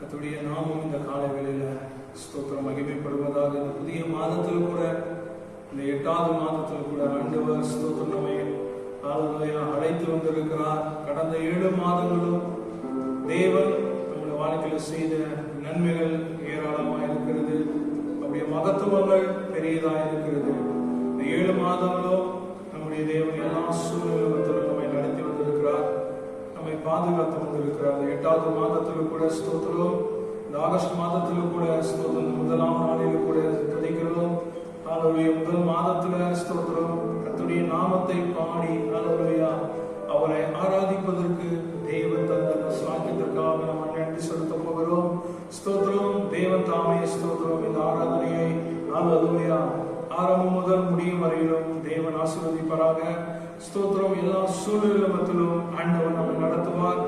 கர்த்தருடைய நாமம் இந்த காலை வேளையில ஸ்தோத்திரம் மகிமைப்படுவதாக. இந்த புதிய மாதத்தில் கூட, இந்த 8வது மாதத்தில் கூட ஆண்டவர் ஸ்தோத்திரம் நம்மை அழைத்து வந்திருக்கிறார். கடந்த 7 மாதங்களும் தேவன் நம்முடைய வாழ்க்கையில் செய்த நன்மைகள் ஏராளமாக இருக்கிறது. நம்முடைய மகத்துவங்கள் பெரியதாக இருக்கிறது. இந்த 7 மாதங்களும் நம்முடைய தேவன் எல்லா சூழ்நிலைகளும் நம்மை நடத்தி வந்திருக்கிறார், நம்மை பாதுகாத்து வந்திருக்கிறார். 8வது மாதத்தில் கூட ஸ்தோத்திரம், இந்த ஆகஸ்ட் மாதத்தில் கூட ஸ்தோத்திரம், முதலாம் நாளில் கூட துதிக்கிறோம். முதல் மாதத்துல ஸ்தோத்திரம் கர்த்தருடைய நாமத்தை பாடி அவரை ஆராதிப்பதற்கு தேவன் தந்த சாக்கியத்திற்காக நம்ம நன்றி செலுத்த போகிறோம். ஸ்தோத்திரம் தேவன் தாமே ஸ்தோத்திரம் இந்த ஆராதனையை ஆரம்பம் முதல் முடியும் வரையிலும் தேவன் ஆசீர்வதிப்பாராக. ஸ்தோத்திரம் எல்லா சூழ்நிலையிலும் ஆண்டவர் நம்மை நடத்துவார்.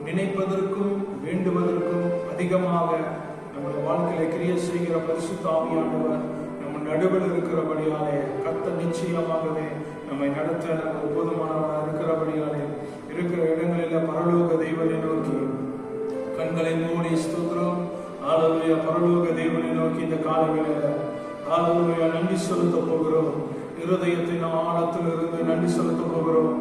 நினைப்பதற்கும் வேண்டுவதற்கும் அதிகமாக நம்முடைய வாழ்க்கையில கிரியை செய்கிற பரிசுத்த ஆவியானவர் நடுவில் இருக்கிறபடியாலே கர்த்தர் நிச்சயமாகவே நம்மை நடத்த போதுமானவராக இருக்கிறபடியாலே இருக்கிற இடங்களில் பரலோக தெய்வனை நோக்கி கண்களை மூடி ஸ்தோத்திரம் ஹல்லேலூயா பரலோக தெய்வனை நோக்கி இந்த காலங்களில் ஹல்லேலூயா நன்றி செலுத்த போகிறோம். இருதயத்தின் ஆழத்தில் இருந்து நன்றி செலுத்த போகிறோம்.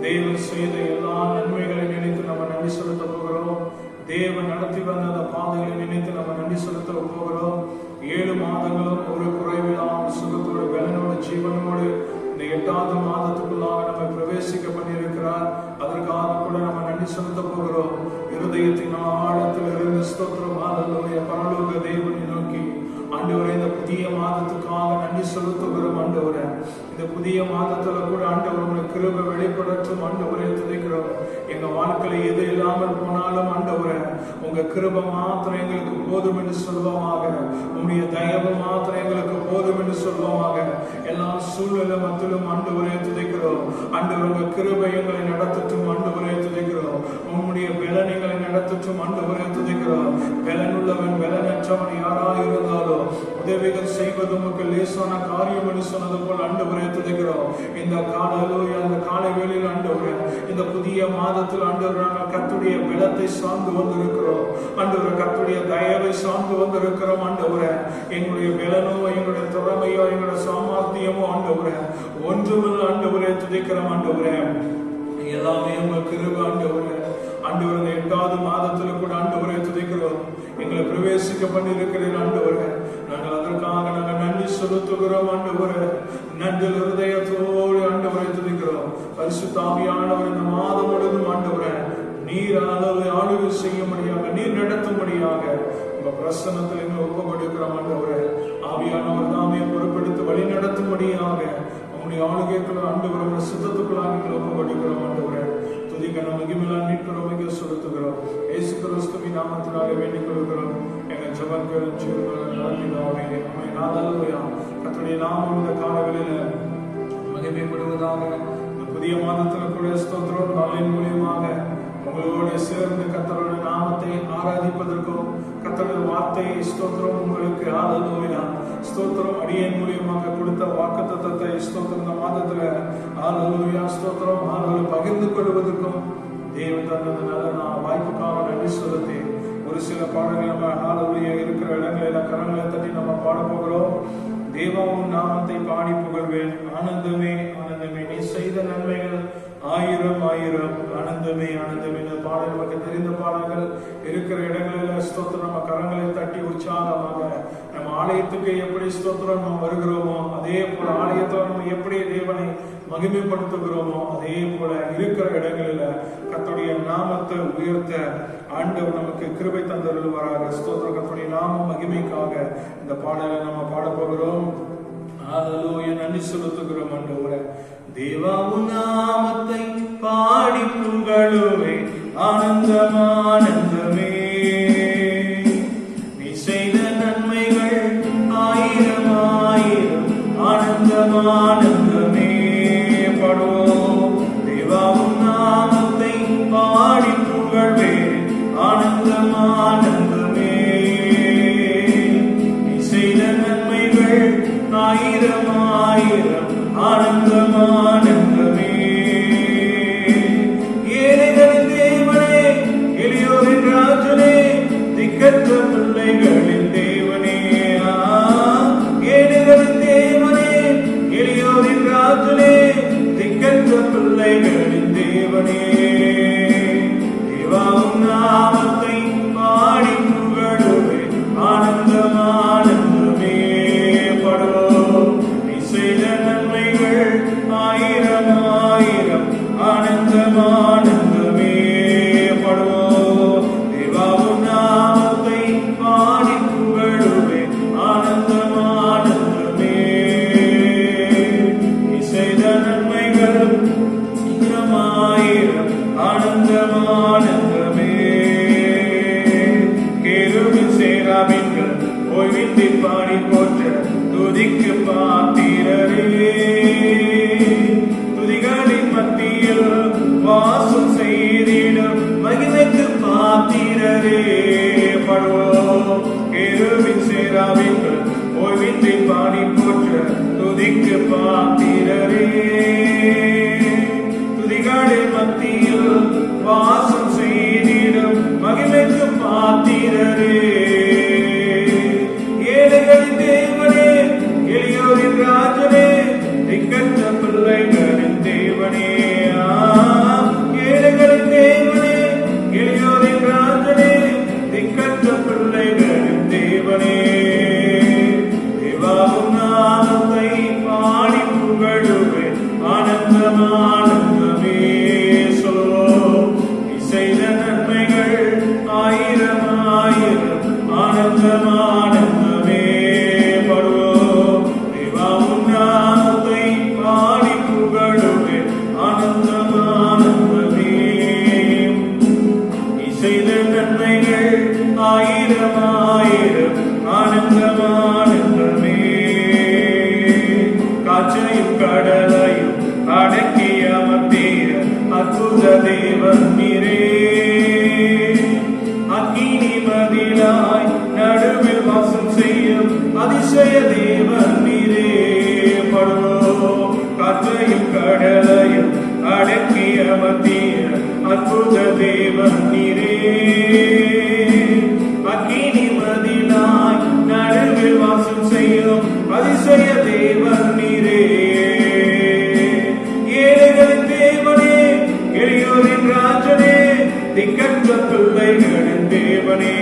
தேவன் செய்த எல்லா நன்மைகளை நினைத்து நம்ம நன்றி செலுத்த போகிறோம். தேவன் நடத்தி வந்த அந்த பாதைகளை நினைத்து நம்ம நன்றி செலுத்த போகிறோம். 7 மாதங்களும் ஒரு குறைவில்லாமல் சுகத்தோடு பலனோடு ஜீவனோடு இந்த 8வது மாதத்துக்குள்ளாக நம்ம பிரவேசிக்க பண்ணியிருக்கிறார். அதற்காக கூட நம்ம நன்றி செலுத்த போகிறோம். இருதயத்தின் ஆழத்தில் இருந்து ஸ்தோத்திரம் ஹல்லேலூயா பரலோக தேவனை நோக்கி ஆண்டவரே இந்த புதிய மாதத்துக்காக நன்றி செலுத்துகிறோம். ஆண்டவரே இந்த புதிய மாதத்துல கூட ஆண்டவர் உங்களுடைய கிருபை வெளிப்படட்டும். ஆண்டவரே துதிக்கிறோம். எங்க வாழ்க்கையில எது இல்லாமல் போனாலும் ஆண்டவரே உங்க கிருபை மாத்திரம் எங்களுக்கு போதும் என்று சொல்வோமாக. உங்களுடைய தயவு மாத்திரம் எங்களுக்கு போதும் என்று சொல்வோமாக. எல்லா சூழ்நிலை மத்தியிலும் ஆண்டவரே துதிக்கிறோம். ஆண்டவர் உங்க கிருபை எங்களை நடத்தட்டும். ஆண்டவரே துதிக்கிறோம். உங்களுடைய பலன்களை நடத்தட்டும். ஆண்டவரே துதிக்கிறோம். பலனுள்ளவன் பலனற்றவன் யாராக இருந்தாலும் உதவிகள் செய்வது உமக்கு லேசான காரியம் என்று சொன்னது போல் ஆண்டவரே துதிக்கிறோம். இந்த காலை வேளையில் ஆண்டவரே இந்த புதிய மாதத்தில் ஆண்டவர் நாங்கள் கர்த்தருடைய பலத்தை சார்ந்து வந்திருக்கிறோம். ஆண்டவர் கர்த்தருடைய தயவை சார்ந்து வந்திருக்கிறோம். ஆண்டவரே எங்களுடைய பலனோ எங்களுடைய திறமையோ எங்களுடைய சாமர்த்தியமோ ஆண்டவரே ஒன்றுமில்லை. ஆண்டவரே துதிக்கிறோம். ஆண்டவரே எல்லாமே உங்க கிருபை. ஆண்டவரே ஆண்டவர் இந்த 8வது மாதத்துல கூட ஆண்டவரே துதிக்கிறோம். எங்களை பிரவேசிக்க பண்ணியிருக்கிறீர்கள். ஆண்டவரே நாங்கள் அதற்காக நாங்கள் நன்றி செலுத்துகிறோம். ஆண்டவரே நன்றி இருதயத்தோடு ஆண்டவரை துதிக்கிறோம். பரிசுத்த ஆவியானவர் இந்த மாதம் முழுவதும் ஆண்டவரே நீர் ஆளுகை செய்யும்படியாக, நீர் நடத்தும்படியாக உங்க பிரசன்னத்தில் எங்களை ஒப்புக்கொடுக்கிறோம். ஆண்டவரே ஆவியானவர் தாமே பொறுப்பெடுத்து வழி நடத்தும்படியாக உங்களுடைய ஆளுகைக்குள்ள ஆண்டவர் சித்தத்துக்குள்ளாக எங்களை ஒப்புக்கொடுக்கிறோம். ஆண்டவரே துதிக்க மகிமையினால் மீட்கிறோம், செலுத்துகிறோம். இயேசு கிறிஸ்துவின் நாமத்தினாலே வேண்டிக் கொள்கிறோம். எங்கள் ஜெபங்கள் கர்த்தருடைய நாமம் இந்த காலங்களில் மகிமைப்படுவதாக. இந்த புதிய மாதத்தில் கூட ஸ்தோத்திரம் நாளின் மூலியமாக உங்களோடு சேர்ந்து கர்த்தருடைய நாமத்தை ஆராதிப்பதற்கும் கர்த்தருடைய வார்த்தையை ஸ்தோத்திரம் உங்களுக்கு ஹல்லேலூயா ஸ்தோத்திரம் அடியேன் மூலியமாக கொடுத்த வாக்குத்தத்தத்தை ஸ்தோத்திரம் இந்த மாதத்துல ஹல்லேலூயா ஸ்தோத்திரம் ஹல்லேலூயா பகிர்ந்து கொள்வதற்கும் தேவன் தந்த நல்ல வாய்ப்புக்காக நன்றி செலுத்தி ஒரு சில பாடல்கள் நம்ம ஹல்லேலூயா இருக்கிற இடங்களில் கரங்களை தட்டி நம்ம பாட போகிறோம். தேவாவும் நாமத்தை பாடி புகழ்வேன். ஆனந்தமே ஆனந்தமே நீ செய்த நன்மைகள் ஆயிரம் ஆயிரம். ஆனந்தமே ஆனந்தமே இந்த பாடல் நமக்கு தெரிந்த பாடல்கள் இருக்கிற இடங்களில் ஸ்தோத்திரம் நம்ம கரங்களை தட்டி உற்சாகமாக நம்ம ஆலயத்துக்கு எப்படி ஸ்தோத்திரம் நம்ம வருகிறோமோ அதே போல ஆலயத்தில் நம்ம எப்படி தேவனை மகிமைப்படுத்துகிறோமோ அதே போல இருக்கிற இடங்களில் கர்த்தருடைய நாமத்தை உயர்த்த ஆண்டவர் நமக்கு கிருபை தந்தருள்வாராக. ஸ்தோத்திரம் கர்த்தருடைய நாம மகிமைக்காக இந்த பாடலை நம்ம பாட போகிறோம். ஹல்லேலூயா நன்றி செலுத்துகிறோம். ஆண்டவரே தேவாவும் நாமத்தை பாடி புகழுவே ஆனந்தம் ஆனந்தமே நீ செய்த நன்மைகள் ஆயிரம் ஆயிரம். ஆனந்தம் ஆனந்தமே பாடுவோம். தேவாவும் நாமத்தை பாடி புகழ்வே ஆனந்தம் ஆனந்தமே நீ செய்த நன்மைகள் ஆயிரம் ஆயிரம். ஆனந்தம் ஆனந்தமே ஏழைகளின் தேவனே எளியோரின் ராஜனே திக்க திக்கற்ற பிள்ளைகளின் தேவனே, ஏழைகளின் தேவனே, எளியோரின் ராஜனே, திக்கற்ற பிள்ளைகளின் தேவனே, தேவாவும் நாமத்தை பாடி புகழுவே, ஆனந்தம் ஆனந்தமே படுவோம். நீ செய்த நன்மைகள் ஆயிரம் ஆயிரம், ஆனந்தம் ஆனந்தமே படுவோம். தேவாவும் நாமத்தை பாடி புகழுவே, ஆனந்தம் ஆனந்தமே. நீ செய்த நன்மைகள் ஆயிரம், ஆனந்தம் ஆனந்தமே. கேருபின் சேராபீன்கள் ஓய்வின்றி பாடி போற்ற துதிக்கு பாத்திரரே, துதிகளின் மத்தியில் வாசம் செய்திடும் மகிமைக்கு பாத்திரரே படுவோம். கேருபின் சேராபீன்கள் ஓய்வின்றி பாடி போற்ற துதிக்கு பாத்திரரே, துதிகளின் மத்தியில் வாசம் செய்திடும் மகிமைக்கு பாத்திரரே. ஏழைகளின் தேவனே, எளியோரின் ராஜனே, திக்கற்ற பிள்ளைகளின் தேவனே, ஏழைகளின் தேவனே, எளியோரின் ராஜனே, திக்கற்ற பிள்ளைகளின் தேவனே, தேவாவும் நாமத்தை பாடி புகழுவே, ஆனந்தம் ஆனந்தமே சொல்வோம். நீ செய்த நன்மைகள் ஆயிரம் ஆயிரம், ஆனந்தம் ஆனந்தமே படுவோம். தேவாவும் நாமத்தை பாடி புகழுவே, ஆனந்தம் ஆனந்தமே. நீ செய்த நன்மைகள் ஆயிரம் ஆயிரம், ஆனந்தம் ஆனந்தமே. காற்றையும் கடலையும் அடக்கி அமர்த்திய அற்புத தேவன் நீரே, அக்கினி மதிலாய் நடுவில் வாசம் செய்யும் அதிசய தேவன் நீரே படுவோம். காற்றையும் கடலையும் அடக்கி அமர்த்திய அற்புத தேவன் நீரே, அக்கினி மதிலாய் நடுவில் வாசம் செய்யும் அதிசய தேவன் நீரே. ஏழைகளின் தேவனே, எளியோரின் ராஜனே, திக்கற்ற பிள்ளைகளின் தேவனே,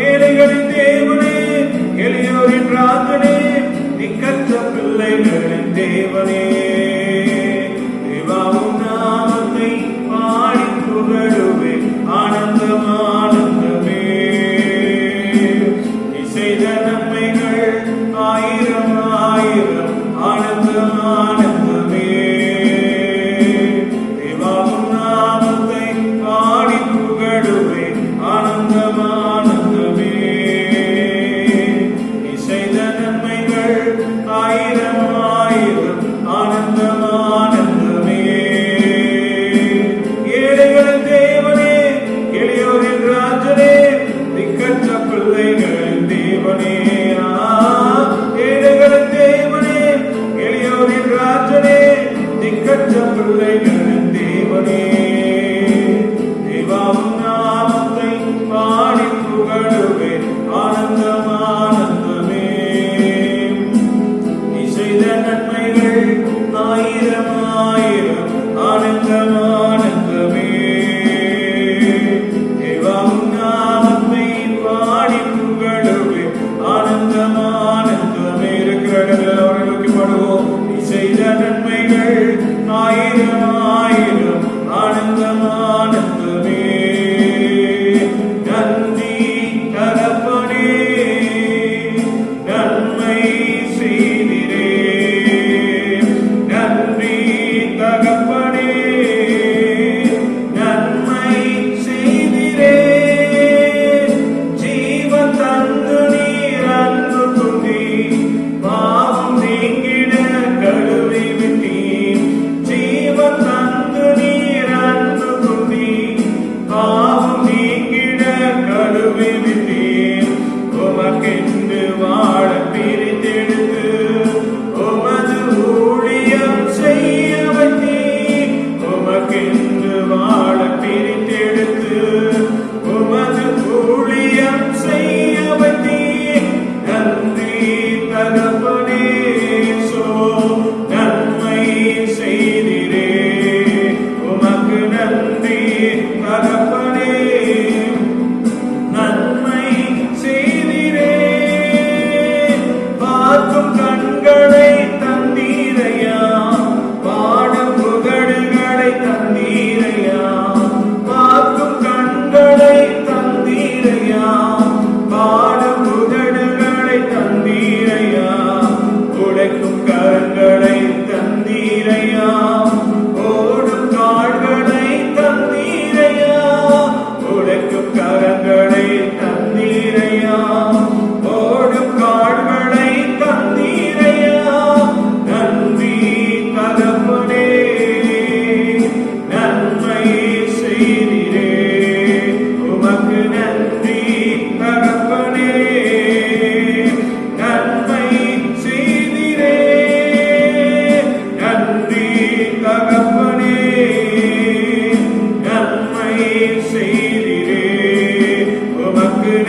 ஏழைகளின் தேவனே, எளியோரின் ராஜனே, திக்கற்ற பிள்ளைகளின் தேவனே, தேவாவும் நாமத்தை பாடி புகழுவே, ஆனந்தம் ஆனந்தமே. நீ செய்த நன்மைகள் ஆயிரம் ஆயிரம், ஆனந்தம் ஆனந்தமே. தேவாவும் நாமத்தை பாடி புகழுவே, ஆனந்தம் ஆனந்தமே. நீ செய்த நன்மைகள் ஆயிரம் ஆயிரம், ஆனந்தம் ஆனந்தமே. ஏழைகளின் தேவனே, எளியோரின் ராஜனே, திக்கற்ற பிள்ளைகளின் தேவனே, ஏழைகளின் தேவனே, எளியோரின் ராஜனே, திக்கற்ற பிள்ளைகளின் தேவனே, தேவாவும் நாமத்தை பாடி புகழுவே, ஆனந்தம் ஆனந்தமே. நீ செய்த நன்மைகள் ஆயிரம் ஆயிரம், ஆனந்தம் ஆனந்தமே. தேவாவும் நாமத்தை பாடி புகழுவே, ஆனந்தம் ஆனந்தமே. இருக்கிற இடத்துல அவரை நோக்கி பாடுவோம். நீ செய்த நன்மைகள் ஆயிரம் ஆயிரம், ஆனந்தம் ஆனந்தமே. நன்றி தகப்பனே, நன்மை செய்திரே, நன்றி தகப்பனே, நன்மை செய்திரே. ஜீவன் தந்து நீர் அன்பு துண்டி, பாவம் நீங்கிட கழுவி விட்டீர். ஜீவன் தந்து நீர் அன்பு துண்டி, பாவம் நீங்கிட கழுவி விட்டீர். உமக்கென்று வாழ பிரித்தெடுத்து உமது ஊழியம் செய்ய வைத்தீர். உமக்கென்று வாழ பிரித்தெடுத்து உமது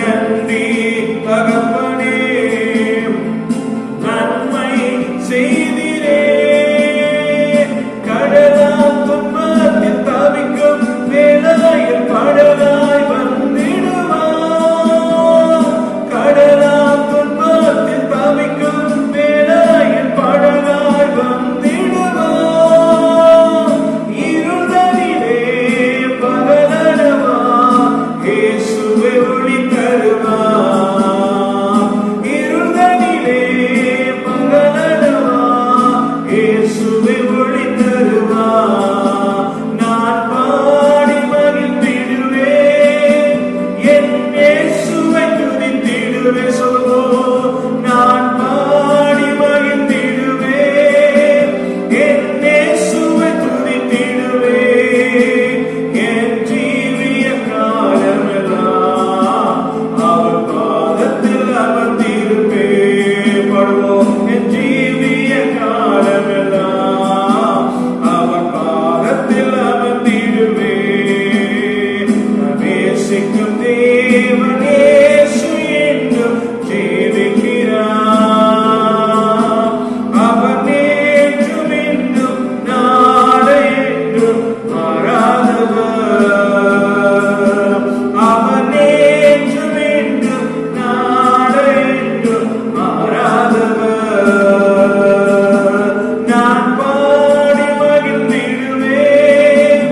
நன்றி தகப்பனே, நன்மை செய்திரே. கடலால் துன்பத்தில் தவிக்கும் வேளையில் படலாய் வந்திடுவார். கடலால் துன்பத்தில் தவிக்கும் வேளையில் படலாய் வந்திடுவார். இருளரிலே பகலனவா இயேசுவே ஒளி தருவார். இருளரிலே பகலனவா இயேசுவே ஒளி தருவார். நான் பாடி மகிழ்ந்திடுவேன், என் இயேசுவை துதித்திடுவேன். சொல்லுவோம், நான் பாடி மகிழ்ந்திடுவேன், என் இயேசுவை துதித்திடுவேன். என் ஜீவிய காலமெல்லாம் அவர் பாதத்தில் அமர்ந்திருப்பேன். பாடுவோம், என் ஜீவிய காலமெல்லாம் அவர் பாதத்தில் அமர்ந்திடுவேன். நான் நேசிக்கும் தேவன் இயேசு என்றும் ஜீவிக்கிறார். அவர் நேற்றும் இன்றும் நாளை என்றும் மாறாதவர். அவர் நேற்றும் இன்றும் நாளை என்றும் மாறாதவர். நான் பாடி மகிழ்ந்திடுவேன்,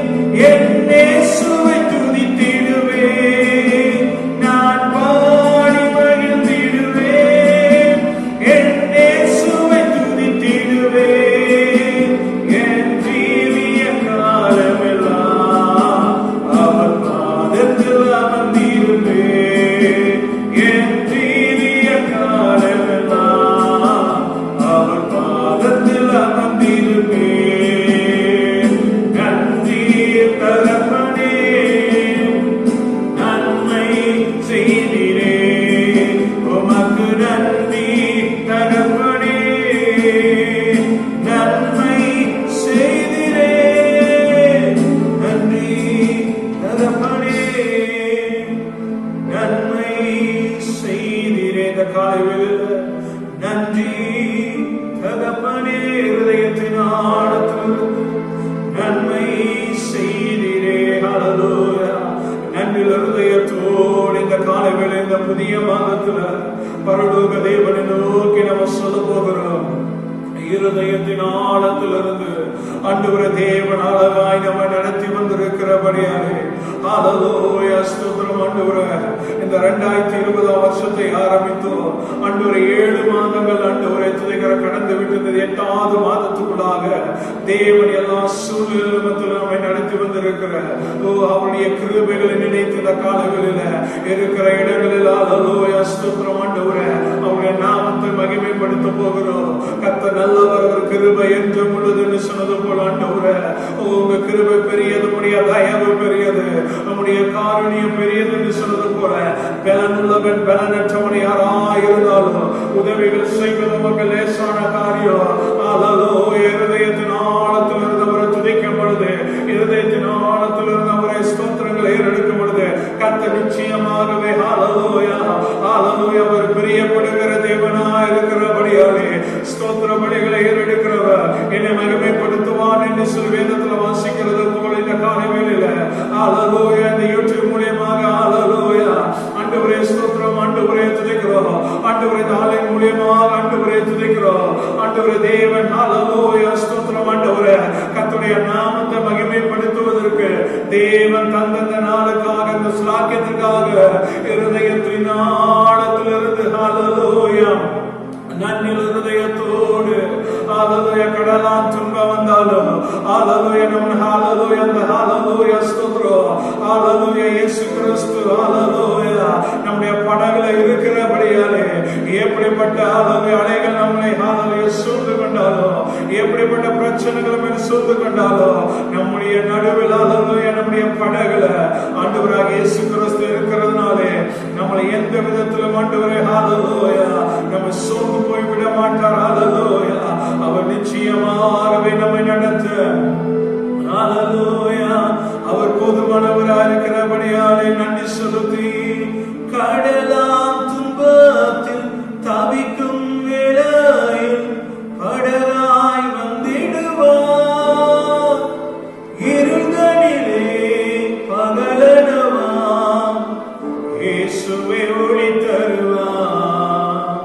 என் இயேசுவை துதித்திடுவேன். நான் பாடி மகிழ்ந்திடுவேன், என் இயேசுவை துதித்திடுவேன். என் ஜீவிய காலமெல்லாம் அவர் பாதத்தில் அமர்ந்திருப்பேன். என் ஜீவிய காலமெல்லாம் அவர் பாதத்தில் அமர்ந்திருப்பேன். நன்றி தகப்பனே, நன்மை செய்திரே. உமக்கு நன்றி தகப்பனே, நன்மை செய்திரே. நன்றி தகப்பனே, நன்மை செய்திரே. இந்த காலையில் நன்றி தகப்பனே, இருதயத்தின் ஆழத்திலிருந்து நன்மை செய்திரே. ஹல்லேலூயா. நன்றி இருதயத்தோடு இந்த காலையில் இந்த புதிய மாதத்துல பரலோக தேவனை நோக்கி நம்ம சொல்ல போகிறோம். இருதயத்தின் ஆழத்திலிருந்து ஆண்டவரே தேவன் அழகாய் நம்ம நடத்தி வந்திருக்கிறபடியாலே ஹல்லேலூயா, ஸ்தோத்திரம் ஆண்டவரே. இந்த 2020 வருஷத்தை ஆரம்பித்தோம் ஆண்டவரே. 7 மாதங்கள் ஆண்டவரே துதிக்கிற கடந்து விட்டது. 8வது மாதத்துக்குள்ளாக தேவன் எல்லா சூழ்நிலையிலும் நம்மை நடத்தி வந்திருக்கிற அவருடைய கிருபைகளை நினைத்து இந்த காலங்களில் இருக்கிற இடங்களில் ஹல்லேலூயா, ஸ்தோத்திரம் ஆண்டவரே. அவருடைய நாமத்தை மகிமைப்படுத்த போகிறோம். கர்த்தர் நல்லவர், அவர் கிருபை என்றும் உள்ளதுன்னு சொன்னது போல ஆண்டவரே, உங்க கிருபை பெரியது, உம்முடைய தயவு பெரியது, உம்முடைய காருண்யம் பெரியது என்று சொன்னது போல பலன் உள்ளவன் பலனற்றவன் யாராயிருந்தாலும் உதவிகள் செய்வது உமக்கு லேசான காரியம். ஹல்லேலூயா. இருதயத்தின் ஆழத்தில் இருந்தவரை துதிக்கும் பொழுது, இருதயத்தின் ஆழத்தில் இருந்தவரை ஸ்தோத்திரங்களை ஏறெடுக்கும் பொழுது கர்த்தர் நிச்சயமாகவே ஹல்லேலூயா, ஹல்லேலூயா, அவர் பிரியப்படுகிற தேவனாய் இருக்கிறபடியாலே ஸ்தோத்திர பலிகளை ஏறெடுக்கிறவர் என்னை மகிமைப்படுத்துவான் என்று சொல்லி வேதத்தில் வாசிக்கிறது போல இந்த காலை வேளையில ஹல்லேலூயா, இந்த யூடியூப் மூலியமாக ஹல்லேலூயா ஆண்டவரே ஸ்தோத்திரம், ஆண்டவரே துதிக்கிறோம். ஆண்டவரே தாளின் மூலியமாக ஆண்டவரே துதிக்கிறோம். ஆண்டவரே தேவன் ஹல்லேலூயா, ஸ்தோத்திரம் ஆண்டவரே. கர்த்தருடைய நாமத்தை மகிமைப்படுத்துவதற்கு தேவன் தந்த நாளுக்காக, இந்த ஸ்லாக்கியத்திற்காக இருதயத்தின் ஆழத்திலிருந்து ஹல்லேலூயா நன்னில் இருதயத்தோடு ஹல்லேலூயா. கடலாம் துன்பம் வந்தாலும் ஹல்லேலூயா நம்ம ஹல்லேலூயா, அந்த ஹல்லேலூயா ஸ்தோத்திரம் ஹல்லேலூயா. இயேசு கிறிஸ்து ஹல்லேலூயா நம்முடைய படகுல இருக்கிறபடியாலே எப்படிப்பட்ட ஹல்லேலூயா அலைகள் நம்மை ஹல்லேலூயா சூழ்ந்து கொண்டாலும், எப்படிப்பட்ட பிரச்சனைகள் மேல் சூழ்ந்து கொண்டாலும், நம்முடைய நடுவில் ஹல்லேலூயா நம்முடைய படகுல ஆண்டவராக இயேசு கிறிஸ்து இருக்கிறதுனாலே நம்மளை எந்த விதத்திலும் ஆண்டவரே ஹல்லேலூயா நம்ம சோர்ந்து போய் விட மாட்டார். ஹல்லேலூயா. அவர் நிச்சயமாகவே நம்மை நடத்த ஹல்லேலூயா அவர் போதுமானவராக இருக்கிறபடியாலே நன்றி செலுத்தி கடை இயேசுவே ஒளி தருவார்.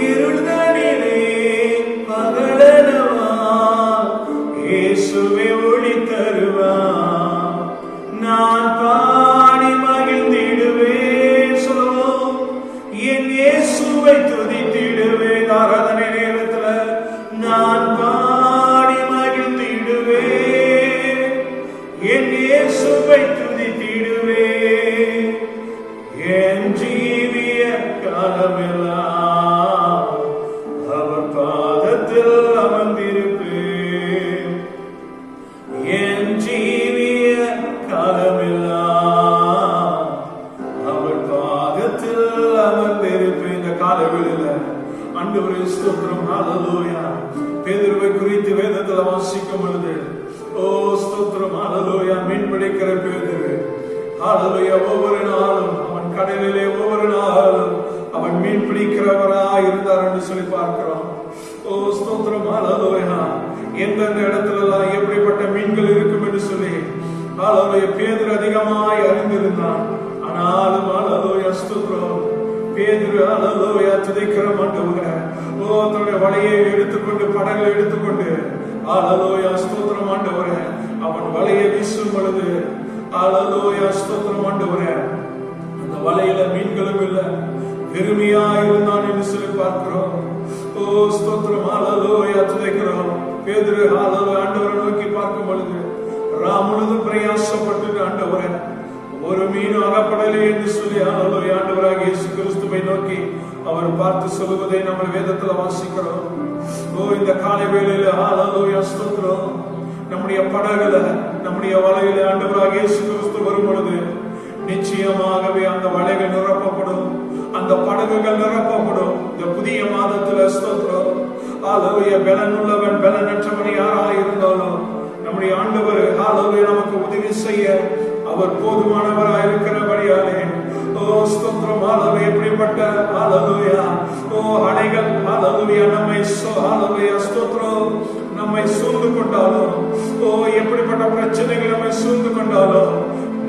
இருள்களிலே பகலெனவா இயேசுவே ஒளி தருவார். நான் பாடி மகிழ்ந்திடுவேன். சொல்லுவோம், என் இயேசுவை துதித்திடுவேன். ஆராதனை நேரத்துல நான் பாடி மகிழ்ந்திடுவேன், என் இயேசுவை துதித்திடுவேன். என் ஜீவிய காலமெல்லாம் அவர் பாதத்தில் அமர்ந்திருப்பேன். என் ஜீவிய காலமெல்லாம் அவர் பாதத்தில் அமர்ந்திருப்பேன். இந்த காலவெளியில ஆண்டவரே ஸ்தோத்திரம். ஹல்லேலூயா. பேதுருவை குறித்து வேதத்துல வாசிக்கும் பொழுது, ஓ ஸ்தோத்திரம், ஹல்லேலூயா, மீன் பிடிக்கிற பேதுரு, ஹல்லேலூயா, ஒவ்வொரு நாளும் அவன் கடலிலே ஒவ்வொரு நாளும் அவன் மீன் பிடிக்கிறவராய் இருந்தார் என்று சொல்லி பார்க்கிறோம். ஓ ஸ்தோத்திரம், ஹல்லேலூயா. எந்தெந்த இடத்துல எல்லாம் எப்படிப்பட்ட மீன்கள் இருக்கும் என்று சொல்லி ஹல்லேலூயா பேதுரு அதிகமாய் அறிந்திருந்தான். ஆனாலும் ஹல்லேலூயா ஸ்தோத்திரம், பேதுரு ஹல்லேலூயா துதிக்கிற ஆண்டவரே, ஓ தன்னுடைய வலையை எடுத்துக்கொண்டு படங்களை எடுத்துக்கொண்டு ஹல்லேலூயா ஸ்தோத்திரம் ஆண்டவரே அவன் வலையை வீசும் பொழுது ஹல்லேலூயா ஸ்தோத்திரம் ஆண்டவரே அந்த வலையில மீன்களும் இல்லை, வெறுமையா இருந்தான் என்று சொல்லி பார்க்கிறோம். ஓ ஸ்தோத்திரம், ஹல்லேலூயா துதிக்கிறோம். பேதுரு ஹல்லேலூயா ஆண்டவரை நோக்கி பார்க்கும் பொழுது முழுதும் பிரயாசப்பட்டு ஆண்டவரே ஒரு மீன் அகப்படலை என்று சொல்லி ஹல்லேலூயா ஆண்டவராக இயேசு கிறிஸ்துவை நோக்கி அவர் பார்த்து சொல்லுவதை நம்ம வேதத்துல வாசிக்கிறோம். ஓ இந்த காலை வேளையில ஹல்லேலூயா ஸ்தோத்திரம், நம்முடைய படகுல நம்முடைய வலையில ஆண்டவராக இயேசு கிறிஸ்து வரும் பொழுது நிச்சயமாகவே அந்த வலைகள் நிரப்பப்படும், அந்த படகுகள் நிரப்பப்படும். இந்த புதிய மாதத்துல ஸ்தோத்திரம், ஹல்லேலூயா, பலனுள்ளவன் பலனற்றவன் யாராக இருந்தாலும் நம்முடைய ஆண்டவர் ஹல்லேலூயா நமக்கு உதவி செய்ய அவர் போதுமானவராக இருக்கிறபடியாலே, ஓ ஸ்தோத்திரம், ஹல்லேலூயா, எப்படிப்பட்ட ஹல்லேலூயா, ஓ அலைகள் ஹல்லேலூயா நம்மை ஹல்லேலூயா ஸ்தோத்திரம் நம்மை சூழ்ந்து கொண்டாலும், ஓ எப்படிப்பட்ட பிரச்சனைகள் நம்மை சூழ்ந்து கொண்டாலும்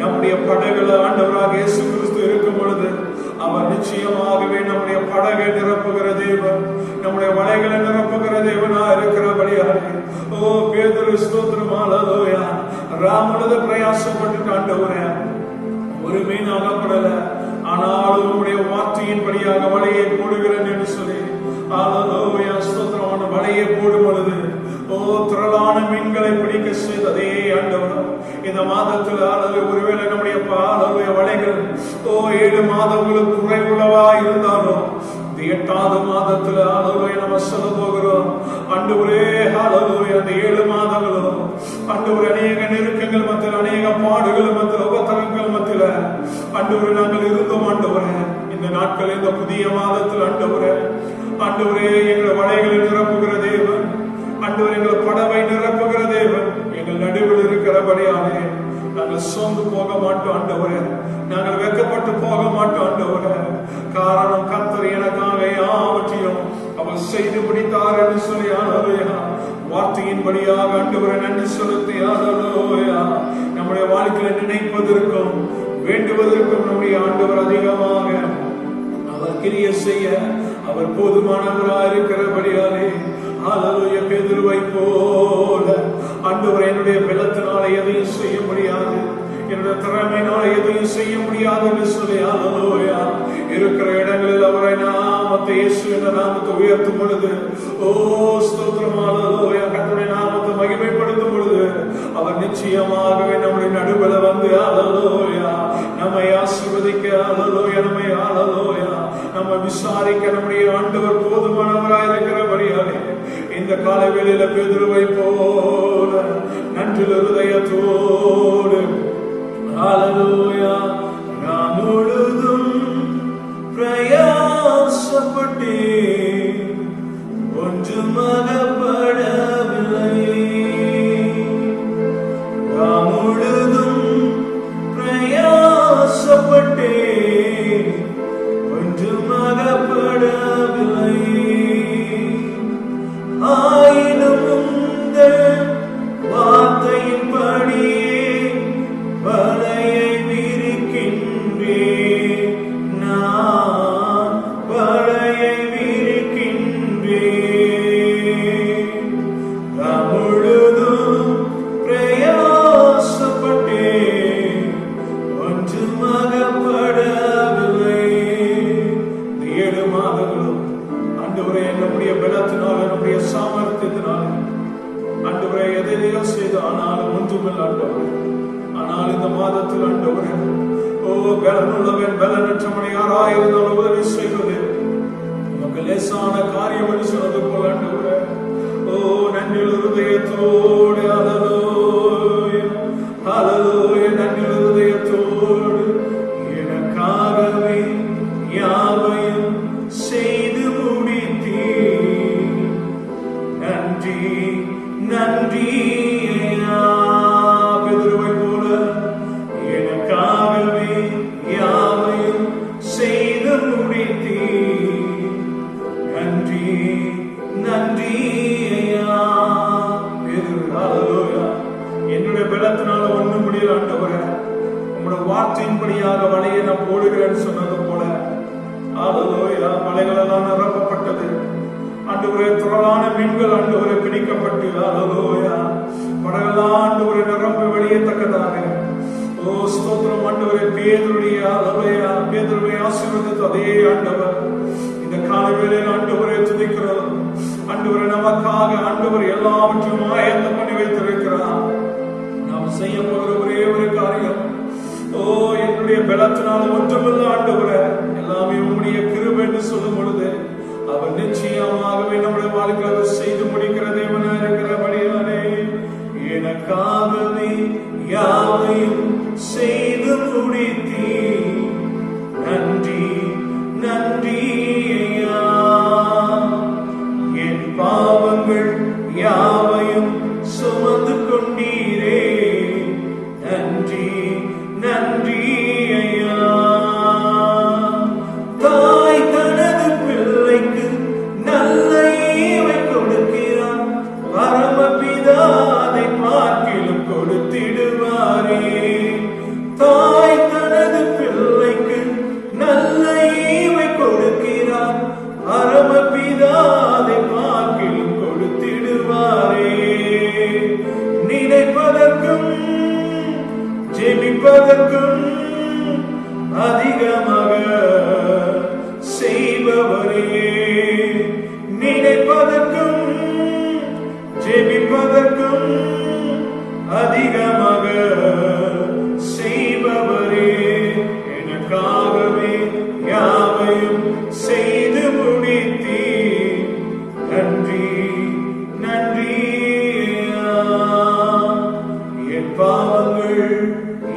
நம்முடைய படகுல ஆண்டவராக இயேசு கிறிஸ்து இருக்கும் பொழுது அவர் நிச்சயமாகவே நம்முடைய படகை நிரப்புகிற தேவன், நம்முடைய வலைகளை நிரப்புகிற தேவனா இருக்கிறபடியாலே, ஓ பேதுரு ஸ்தோத்திரம், ஹல்லேலூயா, முழுது பிரயாசப்பட்டு ஆண்டவரே ஒரு மீன் அகப்படல, ஆனாலும் உம்முடைய வார்த்தையின்படியாக வலையை போடுகிறேன் என்று சொல்லி ஹல்லேலூயா ஸ்தோத்திரம் அவன் வலையை போடும் பொழுது ஓ திரளான மீன்களை பிடிக்க செய்ததே ஆண்டவர். இந்த மாதத்தில் ஒருவேளை நம்முடைய வலைகள் ஓ 7 மாதங்களுக்கு குறைவுள்ளவா இருந்தாலும் இந்த 8வது மாதத்துல நம்ம சொல்ல போகிறோம் ஆண்டவரே ஹல்லேலூயா. அந்த 7 மாதங்களும் ஆண்டவரே அநேக நெருக்கங்கள் மத்தியில், அநேக பாடுகள் மத்தியில், உபத்திரங்கள் மத்தியில் ஆண்டவரே நாங்கள் இருந்தோம். ஆண்டவரே இந்த நாட்கள் இந்த புதிய மாதத்தில் ஆண்டவரே எங்கள் வலைகளை நிரப்புகிற தேவன், ஆண்டவர் எங்கள் படவை நிரப்புகிற தேவன், எங்கள் நடுவில் இருக்கிறபடியாலே நாங்கள் சோர்ந்து போக மாட்டோம் ஆண்டவரே, நாங்கள் வெட்கப்பட்டு போக மாட்டோம் ஆண்டவரே. காரணம் கர்த்தர் எனக்காக யாவற்றையும் அவர் செய்து முடித்தார் என்று சொல்லி ஹல்லேலூயா வார்த்தையின்படியாக ஆண்டவரே நன்றி செலுத்தி ஹல்லேலூயா நம்முடைய வாழ்க்கையை நினைப்பதற்கும் வேண்டுவதற்கும் நம்முடைய ஆண்டவர் அதிகமாக அவர் கிரியை செய்ய அவர் போதுமானவராக இருக்கிறபடியாலே ஹல்லேலூயா பேதுருவை போல ஆண்டவர் என்னுடைய பலத்தினால எதையும் செய்ய முடியாது, என்னுடைய திறமையினால எதையும் செய்ய முடியாது என்று சொல்லி ஹல்லேலூயா இருக்கிற இடங்களில் அவரை நாமத்தை இயேசு என்ற நாமத்தை உயர்த்தும் பொழுது ஓ ஸ்தோத்திரம் ஹல்லேலூயா கர்த்தருடைய நாமத்தை மகிமைப்படுத்தும் பொழுது அவர் நிச்சயமாகவே நம்முடைய நடுவில் வந்து ஹல்லேலூயா நம்மை ஆசீர்வதிக்க ஹல்லேலூயா நம்ம விசாரிக்க நம்முடைய ஆண்டவர் போதுமானவராக இருக்கிறபடியாலே இந்த காலை வேளையில பேதுருவை போல நன்றில் இருதயத்தோடு ஹல்லேலூயா நான் முழுதும் பிரயாசப்பட்டேன் ஒன்றும் அகப்படவில்லை, நான் முழுதும் பிரயாசப்பட்டேன் ஒன்றும் அகப்படவில்லை, ஆயினும் உங்கள் வார்த்தையின்படியே வலையை விரிக்கின்றேன், செய்து ஆனாலும் ஒன்றுமில்லை ஆண்டவரே. ஆனால் இந்த மாதத்தில் ஆண்டவரே, ஓ பலனுள்ளவன் பலனற்றவனை யாராயிருந்தாலும் உதவி செய்வது நமக்கு லேசான காரியம் என்று சொன்னது போல ஆண்டவரே, ஓ நன்றியுள்ள இருதயத்தோடு ஹல்லேலூயா ஹல்லேலூயா நன்றியுள்ள இருதயத்தோடு எனக்காகவே யாவையும் செய்து முடித்தீர். நன்றி நன்றி பெதுருவை போல எனக்காகவே யாவையும் செய்து முடித்தீர். நன்றி நன்றி என்னுடைய பலத்தினால ஒண்ணும் முடியல ஆண்டவரே, உங்களுடைய வார்த்தையின்படியாக வலையை நான் போடுகிறேன்னு சொன்னது போல ஹல்லேலூயா வலைகள் எல்லாம் நிரப்பப்பட்டது ஆண்டவரே. திரளான மீன்கள் ஆண்டவரே பிடிக்கப்பட்டு ஹல்லேலூயா படகெல்லாம் ஆண்டவரே நிரம்பி வெளியேற்றக்கதாக. ஓ ஸ்தோத்திரம் ஆண்டவரே. பேதுருடைய ஹல்லேலூயா பேதுருவை ஆசீர்வதித்து அதே ஆண்டவர் இந்த காலை வேளையில் ஆண்டவரே துதிக்கிறோம். ஆண்டவரே நமக்காக ஆண்டவர் எல்லாவற்றையும் ஆயத்தம் பண்ணி வைத்திருக்கிறார். நாம் செய்ய போகிற ஒரே ஒரு காரியம், ஓ என்னுடைய பலத்தினால ஒன்றுமில்லை ஆண்டவரே, எல்லாமே உம்முடைய கிருபை என்று சொல்லும் பொழுது அவர் நிச்சயமாகவே நம்முடைய வாழ்க்கையை செய்து முடிக்கிற தேவனா இருக்கிறபடியானே எனக்காகவே யாவையும் செய்து முடித்தீர். நன்றி நன்றி ஐயா. என் பாவங்கள் யாவையும் சுமந்து கொண்டீரே. நன்றி நன்றி ஐயா. தாய் தனது பிள்ளைக்கு நல்ல ஈவை கொடுக்கிறார், பரமபிதா அதை பார்க்கிலும் கொடுத்திடுவாரே. தாய் தனது பிள்ளைக்கு நல்ல ஈவை கொடுக்கிறார், பரமபிதா அதை பார்க்கிலும் கொடுத்திடுவாரே. நினைப்பதற்கும் ஜெபிப்பதற்கும் அதிகமாக செய்பவரே. நினைப்பதற்கும் ஜெபிப்பதற்கும் அதிகமாக செய்பவரே. எனக்காகவே யாவையும் செய்து முடித்தீர். நன்றி நன்றி. என் பாவங்கள்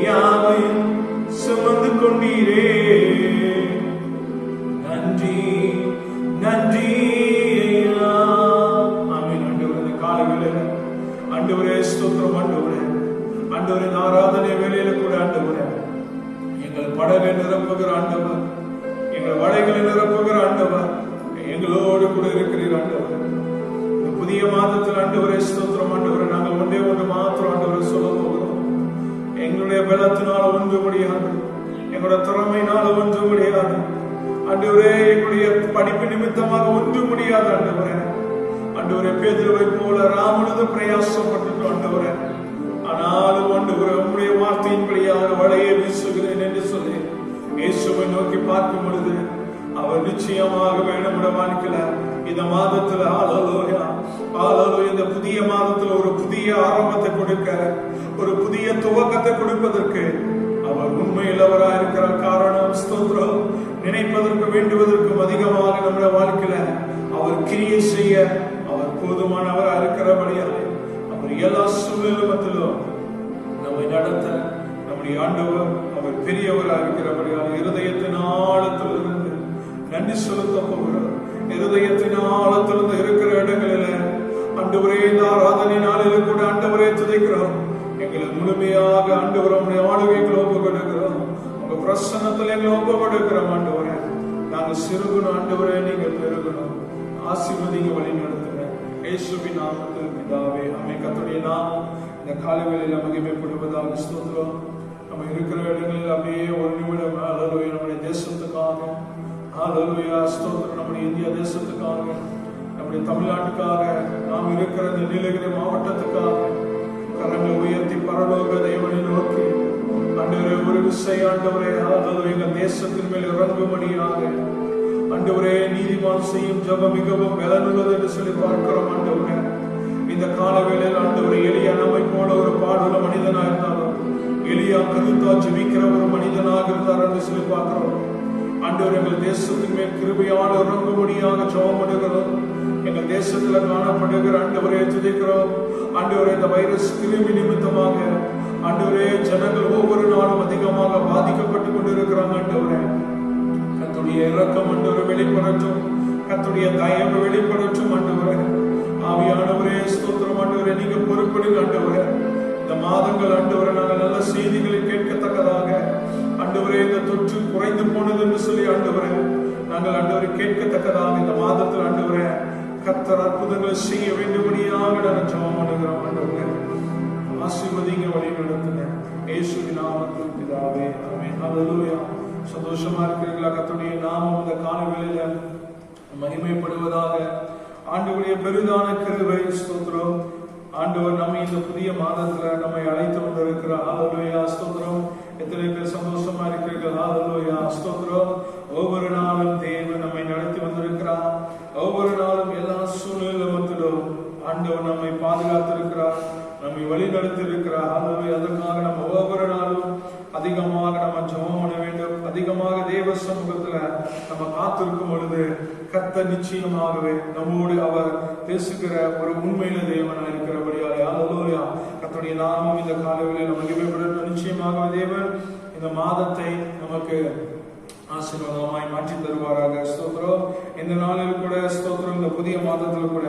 யாவையும் சுமந்து கொண்டீரே. நன்றி நன்றி. ஆமென். ஆண்டவரே இந்த காலை வேளையில ஆண்டவரே ஸ்தோத்திரம் ஆண்டவரே. ஆண்டவரே இந்த ஆராதனை வேளையில கூட ஆண்டவரே எங்கள் படகை நிரப்புகிற ஆண்டவர், எங்கள் வலைகளை நிரப்புகிற ஆண்டவர், எங்களோடு கூட இருக்கிறீர் ஆண்டவர். இந்த புதிய மாதத்தில் ஆண்டவரே ஸ்தோத்திரம் ஆண்டவரே, நாங்கள் ஒன்றே ஒன்று மாத்திரம் ஆண்டவரை சொல்ல போகிறோம். எங்களுடைய பலத்தினால ஒன்று முடியாது, எங்களுடைய திறமையினால ஒன்று முடியாது ஆண்டவரே, எங்களுடைய படிப்பு நிமித்தமாக ஒன்று முடியாது ஆண்டவரே. ஆண்டவரே பேதுருவை போல ராமனது பிரயாசப்பட்டு ஆண்டவரே, ஆனாலும் ஆண்டவரே உம்முடைய வார்த்தையின்படியாக வலையை வீசுகிறேன் என்று சொல்லி இயேசுவை நோக்கி பார்க்கும் பொழுது அவர் நிச்சயமாகவே நம்முடைய வாழ்க்கையில இந்த மாதத்துல ஹல்லேலூயா ஹல்லேலூயா இந்த புதிய மாதத்துல ஒரு புதிய ஆரம்பத்தை கொடுக்க, ஒரு புதிய துவக்கத்தை கொடுப்பதற்கு அவர் உண்மையிலவராக இருக்கிற காரணம் ஸ்தோத்திரம். நினைப்பதற்கு வேண்டுவதற்கும் அதிகமாக நம்முடைய வாழ்க்கையில அவர் கிரியை செய்ய அவர் போதுமானவராக இருக்கிறபடியால் அவர் எல்லா சூழ்நிலையிலும் நம்மை நடத்த நம்முடைய ஆண்டவர் அவர் பெரியவராக இருக்கிறபடியால் இருதயத்தின் ஆழத்திலிருந்து நன்றி செலுத்த போகிறார். இருதயத்தின் ஆழத்திலிருந்து இருக்கிற இடங்களில ஆண்டவரே இந்த ஆராதனை நாளில் கூட ஆண்டவரே துதிக்கிறோம். எங்களை முழுமையாக ஆண்டவர் உம்முடைய ஆளுகைகளை ஒப்பு கொடுக்கிறோம். உங்க பிரசன்னத்தில் எங்களை ஒப்பு கொடுக்கிறோம் ஆண்டவரே. நாங்கள் சிறுகணும் ஆண்டவரே, நீங்கள் பெருகணும். ஆசீர்வதிங்க, வழி நடத்துங்க. இயேசுவின் நாமத்தில் பிதாவே ஆமென். கர்த்தருடைய நாமம் இந்த காலை வேளையில மகிமைப்படுவதாக ஸ்தோத்திரம். நம்ம இருக்கிற இடங்களில் அப்படியே ஒரு நிமிடம் ஹல்லேலூயா நம்முடைய தேசத்துக்காக ஹல்லேலூயா ஸ்தோத்திரம். நம்முடைய இந்தியா தேசத்துக்காக, நம்முடைய தமிழ்நாட்டுக்காக, நாம் இருக்கிற இந்த நீலகிரி மாவட்டத்துக்காக கரங்களை உயர்த்தி பரலோக தேவனை நோக்கி ஆண்டவரே ஒரு விசை ஆண்டவரே ஹல்லேலூயா எங்கள் தேசத்தின் மேல் இறங்கும்படியாக ஆண்டவரே நீதிமான் செய்யும் ஜெபம் மிகவும் பலனுள்ளது என்று சொல்லி பார்க்கிறோம் ஆண்டவரே. இந்த கால வேளையில் ஆண்டவரே, எலியா நம்மை போல ஒரு பாடுள்ள மனிதனா இருந்தாலும், எலியா கருத்தா ஜெபிக்கிற ஒரு மனிதனாக இருந்தார் என்று சொல்லி பார்க்கிறோம். ஆண்டவர், எங்கள் தேசத்தின் மேல் கிருபையால் இறங்கும்படியாக ஜெபம் பண்ணுகிறோம். எங்கள் தேசத்துல காணப்படுகிற ஆண்டவரே துதிக்கிறோம். ஆண்டவரே, இந்த வைரஸ் கிருமி நிமித்தமாக ஆண்டவரே ஜனங்கள் ஒவ்வொரு நாளும் அதிகமாக பாதிக்கப்பட்டு கொண்டிருக்கிறாங்க. ஆண்டவரே, கர்த்தருடைய இரக்கம் ஆண்டவரே வெளிப்படட்டும், கர்த்தருடைய தயவு வெளிப்படட்டும். ஆண்டவரே, ஆவியானவரே ஸ்தோத்திரம். ஆண்டவரே, நீங்க பொறுப்படுங்க. ஆண்டவரே, இந்த மாதங்கள் ஆண்டவரே நாங்கள் நல்ல செய்திகளை கேட்கத்தக்கதாக ஆண்டவரே, இந்த தொற்று குறைந்து போனது என்று சொல்லி ஆண்டவரே நாங்கள் ஆண்டவரை கேட்கத்தக்கதாக இந்த மாதத்தில் ஆண்டவரே கர்த்தர் அற்புதங்களை செய்ய வேண்டும்படியாக நாங்கள் ஜெபம் பண்ணுகிறோம். ஆண்டவரே, ஆசீர்வதிங்க, வழி நடத்துங்க. இயேசுவின் நாமத்தில் பிதாவே, ஆமென். ஹல்லேலூயா. சந்தோஷமா இருக்கிறீர்களா? கர்த்தருடைய நாமம் இந்த காலை வேளையில மகிமைப்படுவதாக. ஆண்டவருடைய பெரிதான கிருபை ஸ்தோத்திரம். ஆண்டவர் நம்மை இந்த புதிய மாதத்துல நம்மை அழைத்து கொண்டிருக்கிறார். ஹல்லேலூயா ஸ்தோத்திரம். எத்தனை பேர் சந்தோஷமா இருக்கிறீர்கள்? ஹல்லேலூயா ஸ்தோத்திரம். ஒவ்வொரு நாளும் தேவன் நம்மை நடத்தி வந்திருக்கிறார். ஒவ்வொரு நாளும் எல்லா சூழ்நிலையிலும் ஆண்டவர் நம்மை பாதுகாத்திருக்கிறார், நம்மை வழி நடத்தி இருக்கிறார். ஹல்லேலூயா. அதற்காக நம்ம ஒவ்வொரு நாளும் அதிகமாக நம்ம ஜெபம் பண்ண வேண்டும். அதிகமாக தேவ சமூகத்துல நம்ம காத்திருக்கும் பொழுது கர்த்தர் நிச்சயமாகவே நம்மோடு அவர் பேசுகிற ஒரு உண்மையில தேவனா இருக்கிறபடியாலே ஹல்லேலூயா. கர்த்தருடைய நாமம் இந்த காலையில் நமக்கு மகிமைப்படட்டும். நிச்சயமாகவே தேவன் இந்த மாதத்தை நமக்கு ஆசீர்வாதமாய் மாற்றி தருவாராக. ஸ்தோத்திரம். இந்த நாளில் கூட ஸ்தோத்திரம், இந்த புதிய மாதத்தில் கூட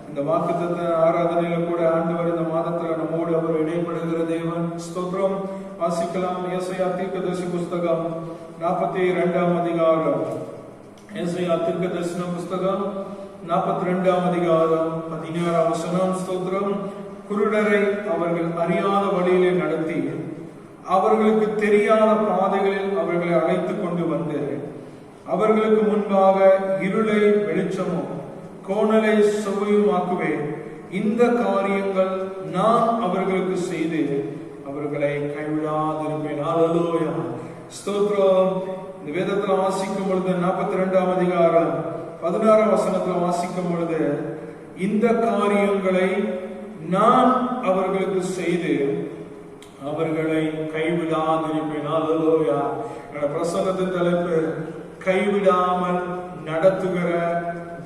இந்த வாக்குத்தத்த ஆராதனையில கூட ஆண்டவர் இந்த மாதத்துல நம்மோடு அவர் இடைப்படுகிற தேவன். ஸ்தோத்திரம். வாசிக்கலாம். ஏசாயா தீர்க்கதரிசி புஸ்தகம் 42ஆம் அதிகாரம். ஏசாயா தீர்க்கதரிசன புஸ்தகம் 42ஆம் அதிகாரம் 16ஆம் வசனம். ஸ்தோத்திரம். குருடரை அவர்கள் அறியாத வழியிலே நடத்தி அவர்களுக்கு தெரியாத பாதைகளில் அவர்களை அழைத்துக் கொண்டு வந்து அவர்களுக்கு முன்பாக இருளை வெளிச்சமும் கோணலை செவ்வையுமாக்குவேன். இந்த காரியங்கள் நான் அவர்களுக்கு செய்து அவர்களை கைவிடாதிருப்பேன். ஹல்லேலூயா ஸ்தோத்திரம். இந்த வேதத்துல வாசிக்கும் பொழுது 42ஆம் அதிகாரம் 16ஆம் வசனத்துல வாசிக்கும் பொழுது இந்த காரியங்களை நான் அவர்களுக்கு செய்து அவர்களை கைவிடாதிருப்பேன். ஹல்லேலூயா. பிரசங்கத்தின் தலைப்பு கைவிடாமல் நடத்துகிற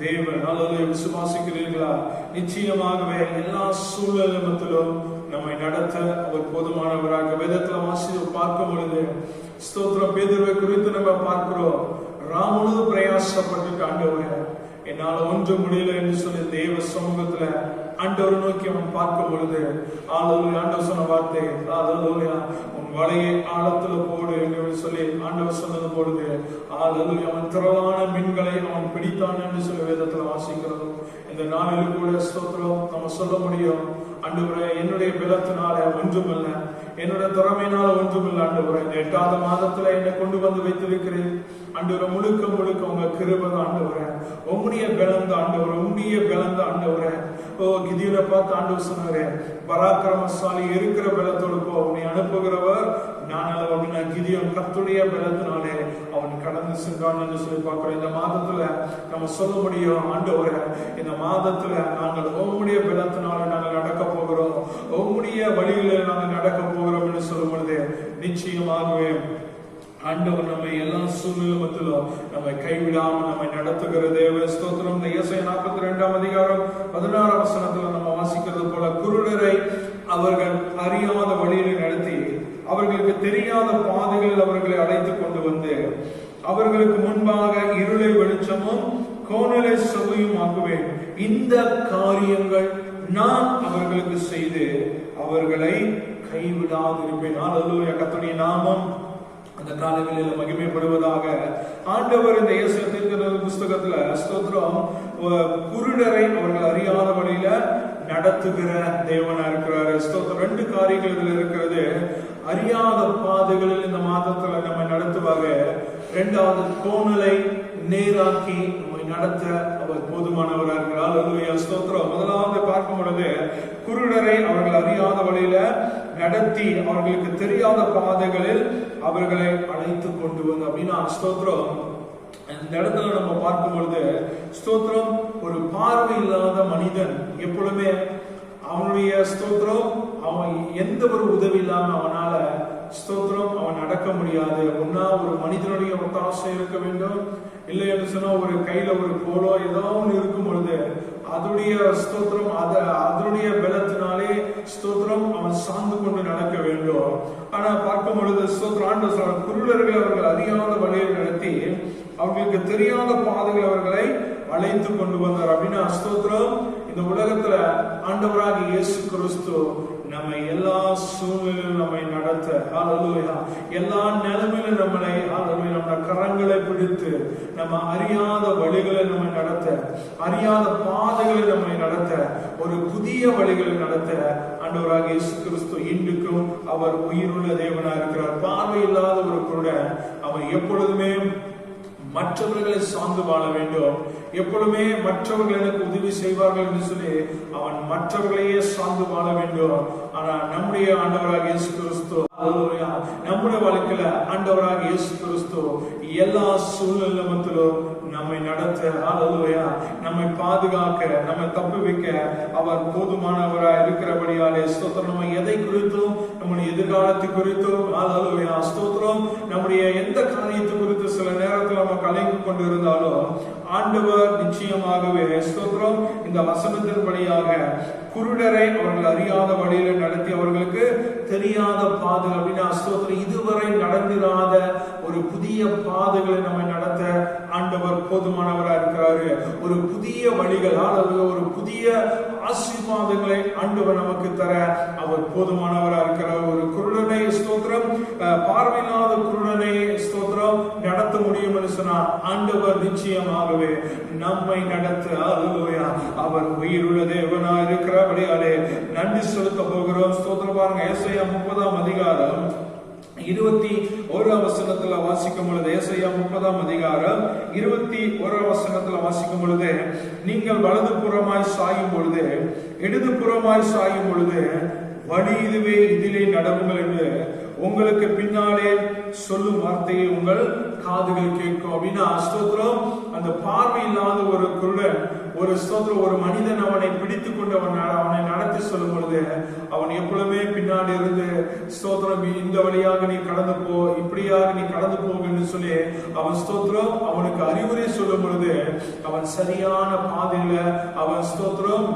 தேவன். ஹல்லேலூயா. விசுவாசிக்கிறீர்களா? நிச்சயமாகவே எல்லா சூழ்நிலையிலும் நம்மை நடத்த அவர் போதுமானவராக. வேதத்துல வாசித்து பார்க்கும் பொழுது ஸ்தோத்திரம், பேதுருவை குறித்து நம்ம பார்க்கிறோம். ராமுழு பிரயாசப்பட்டு ஆண்டவரே என்னால ஒன்று முடியல என்று சொல்லி தேவ சமூகத்துல ஆண்டவர் நோக்கி அவன் பார்க்கும் பொழுது ஆண்டவர் சொன்ன வார்த்தை, உன் வலையை ஆழத்துல போடு என்று சொல்லி ஆண்டவர் சொன்னது பொழுது அவன் திரளான மீன்களை அவன் பிடித்தான் என்று சொல்லி வேதத்துல வாசிக்கிறோம். இந்த நாளில் கூட ஸ்தோத்திரம் நம்ம சொல்ல முடியும், ஆண்டவரே என்னுடைய பலத்தினால ஒன்றுமில்லை, என்னுடைய திறமையினால ஒன்றுமில்லை. ஆண்டவரே இந்த 8வது மாதத்துல என்னை கொண்டு வந்து வைத்திருக்கிறேன். ஆண்டவரை முழுக்க முழுக்க உங்க கிருபை தான் ஆண்டவரே, உம்முடைய பலம் தான் ஆண்டவரே, உம்முடைய பலம் தான் ஆண்டவரே. ஓ கிதியோனை பார்த்து ஆண்டவர் சொன்னாரே, பராக்கிரமசாலி இருக்கிற பலத்தோடு போ, அவனை அனுப்புகிறவர் நான் அல்ல. கிதியோன் கர்த்தருடைய பலத்தினாலே அவன் கடந்து சென்றான் என்று சொல்லி பார்க்கிறோம். இந்த மாதத்துல நம்ம சொல்ல முடியும், ஆண்டவரே இந்த மாதத்துல நாங்கள் உம்முடைய பலத்தினால நாங்கள் நடக்க போகிறோம், உம்முடைய வழியில நாங்கள் நடக்க போகிறோம் என்று சொல்லும் பொழுது நிச்சயமாகவே ஆண்டவர் நம்மை எல்லா சூழ்நிலையிலும் நம்மை கைவிடாம நம்மை நடத்துகிற தேவ. ஸ்தோத்திரம். இந்த ஏசாயா 42ஆம் அதிகாரம் 16ஆம் வசனத்துல நம்ம வாசிக்கிறது போல குருடரை அவர்கள் அறியாத வழியில நடத்தி அவர்களுக்கு தெரியாத பாதைகளில் அவர்களை அழைத்துக் கொண்டு வந்து அவர்களுக்கு முன்பாக இருளை வெளிச்சமும் கோணலை செவ்வையும் ஆக்குவேன். இந்த காரியங்கள் நான் அவர்களுக்கு செய்து அவர்களை கைவிடாதிருப்பேன். ஹல்லேலூயா. கர்த்தருடைய நாமம் அந்த காலங்களில் மகிமைப்படுவதாக. ஆண்டவர் இந்த ஏசாயா தீர்க்கதரிசி புஸ்தகத்துல ஸ்தோத்திரம் குருடரை அவர்கள் அறியாத வழியில நடத்துகிற தேவனா இருக்கிறாரு. ஸ்தோத்திரம். 2 காரியங்கள் இதுல இருக்கிறது. அறியாத பாதைகளில் இந்த மாதத்துல நம்ம நடத்துவாங்க. 2வது கோணலை நேராக்கி நம்மை நடத்த அவர் போதுமானவராக இருக்கிறார். ஹல்லேலூயா ஸ்தோத்திரம். முதலாவது பார்க்கும் பொழுது குருடரை அவர்கள் அறியாத வழியில நடத்தி அவர்களுக்கு தெரியாத பாதைகளில் அவர்களை அழைத்து கொண்டு வந்து அப்படின்னா ஸ்தோத்திரம். இந்த இடத்துல நம்ம பார்க்கும் பொழுது ஸ்தோத்திரம் ஒரு பார்வை இல்லாத மனிதன் எப்பொழுதுமே அவனுடைய ஸ்தோத்திரம், அவன் எந்த ஒரு உதவி இல்லாம அவனால ஸ்தோத்திரம் அவன் நடக்க முடியாது. ஒன்னா ஒரு மனிதனுடைய ஒத்தாசை இருக்க வேண்டும், இல்லை என்று சொன்னா ஒரு கையில ஒரு கோலோ ஏதோ ஒன்று இருக்கும் பொழுது அதனுடைய ஸ்தோத்திரம் அதனுடைய பலத்தினாலே ஸ்தோத்திரம் அவன் சார்ந்து கொண்டு நடக்க வேண்டும். ஆனா பார்க்கும் பொழுது ஸ்தோத்திரம் ஆண்டவர் குருடர்கள் அவர்கள் அறியாத வழியை நடத்தி அவர்களுக்கு தெரியாத பாதைகள் அவர்களை அழைத்து கொண்டு வந்தார். அப்படின்னா ஸ்தோத்திரம் இந்த உலகத்துல ஆண்டவராக இயேசு கிறிஸ்து நம்மை எல்லா சூழ்நிலையிலும் நம்மை நடத்த, ஹல்லேலூயா, எல்லா நிலைமையிலும் நம்மளை நம்ம கரங்களை பிடித்து நம்ம அறியாத வழிகளை நம்மை நடத்த, அறியாத பாதைகளை நம்மை நடத்த, ஒரு புதிய வழிகளை நடத்த ஆண்டவராக இயேசு கிறிஸ்து இன்றுக்கும் அவர் உயிருள்ள தேவனா இருக்கிறார். பார்வை இல்லாத ஒரு குருடன் அவன் எப்பொழுதுமே மற்றவர்களை சார்ந்து வாழ வேண்டும், எப்பொழுதுமே மற்றவர்கள் எனக்கு உதவி செய்வார்கள் என்று சொல்லி அவன் மற்றவர்களையே சார்ந்து வாழ வேண்டும். ஆனா நம்முடைய ஆண்டவராக இயேசு கிறிஸ்து, நம்முடைய வாழ்க்கையில ஆண்டவராக இயேசு கிறிஸ்து எல்லா சூழ்நிலையிலும் நம்மை நடத்த, ஹல்லேலூயா, நம்மை பாதுகாக்க, நம்மை தப்புவிக்க அவர் போதுமானவராய் இருக்கிறபடியாலே ஸ்தோத்திரம். நம்ம எதை குறித்தும், நம்முடைய எதிர்காலத்தை குறித்தும், ஹல்லேலூயா, ஸ்தோத்திரம், நம்முடைய எந்த காரியத்தை குறித்து சில நேரத்தில் நம்ம கலங்கி கொண்டிருந்தாலும் ஆண்டவர் நிச்சயமாகவே ஸ்தோத்திரம் இந்த வசனத்தின் வழியாக குருடரை அவர்கள் அறியாத வழியில நடத்தி அவர்களுக்கு தெரியாத பாதை, அப்படின்னா ஸ்தோத்திரம் இதுவரை நடந்திராத ஒரு புதிய பாதைகளை நம்மை நடத்த ஆண்டவர் போதுமானவராக இருக்கிறாரு. ஒரு புதிய வழிகள், ஒரு புதிய ஆசீர்வாதங்களை ஆண்டவர் நமக்கு தர அவர் போதுமானவராக இருக்கிறார். ஒரு குருடனை ஸ்தோத்திரம், பார்வையில்லாத குருடனை ஸ்தோத்திரம் நடத்த முடியும் என்று சொன்னார் ஆண்டவர் நிச்சயமாகவே நம்மை நடத்த, ஹல்லேலூயா, அவர் உயிருள்ள தேவனாக இருக்கிறபடியாலே நன்றி செலுத்த போகிறோம். ஸ்தோத்திரம். பாருங்க, ஏசாயா 30ஆம் அதிகாரம் 21ஆம் வசனத்துல வாசிக்கும் பொழுது, ஏசாயா 30ஆம் அதிகாரம் 21ஆம் வசனத்துல வாசிக்கும் பொழுது, நீங்கள் வலது புறமாய் சாயும் பொழுது இடது புறமாய் சாயும் பொழுது வழி இதுவே, இதிலே நடவுங்கள் என்று உங்களுக்கு பின்னாலே சொல்லும் வார்த்தையை உங்கள் காதுகள் கேட்கும். அப்படின்னா ஸ்தோத்திரம் அந்த பார்வை இல்லாத ஒரு குருடன், ஒரு ஸ்தோத்திரம் ஒரு மனிதன் அவனை பிடித்துக் கொண்டு அவனை நடத்தி சொல்லும் பொழுது அவன் எப்பொழுதுமே பின்னாடி இருந்து ஸ்தோத்திரம் இந்த வழியாக நீ கடந்து போ, இப்படியாக நீ கடந்து போன்னு சொல்லி அவன் ஸ்தோத்திரம் அவனுக்கு அறிவுரை சொல்லும் பொழுது அவன் சரியான பாதையில அவன் ஸ்தோத்திரம்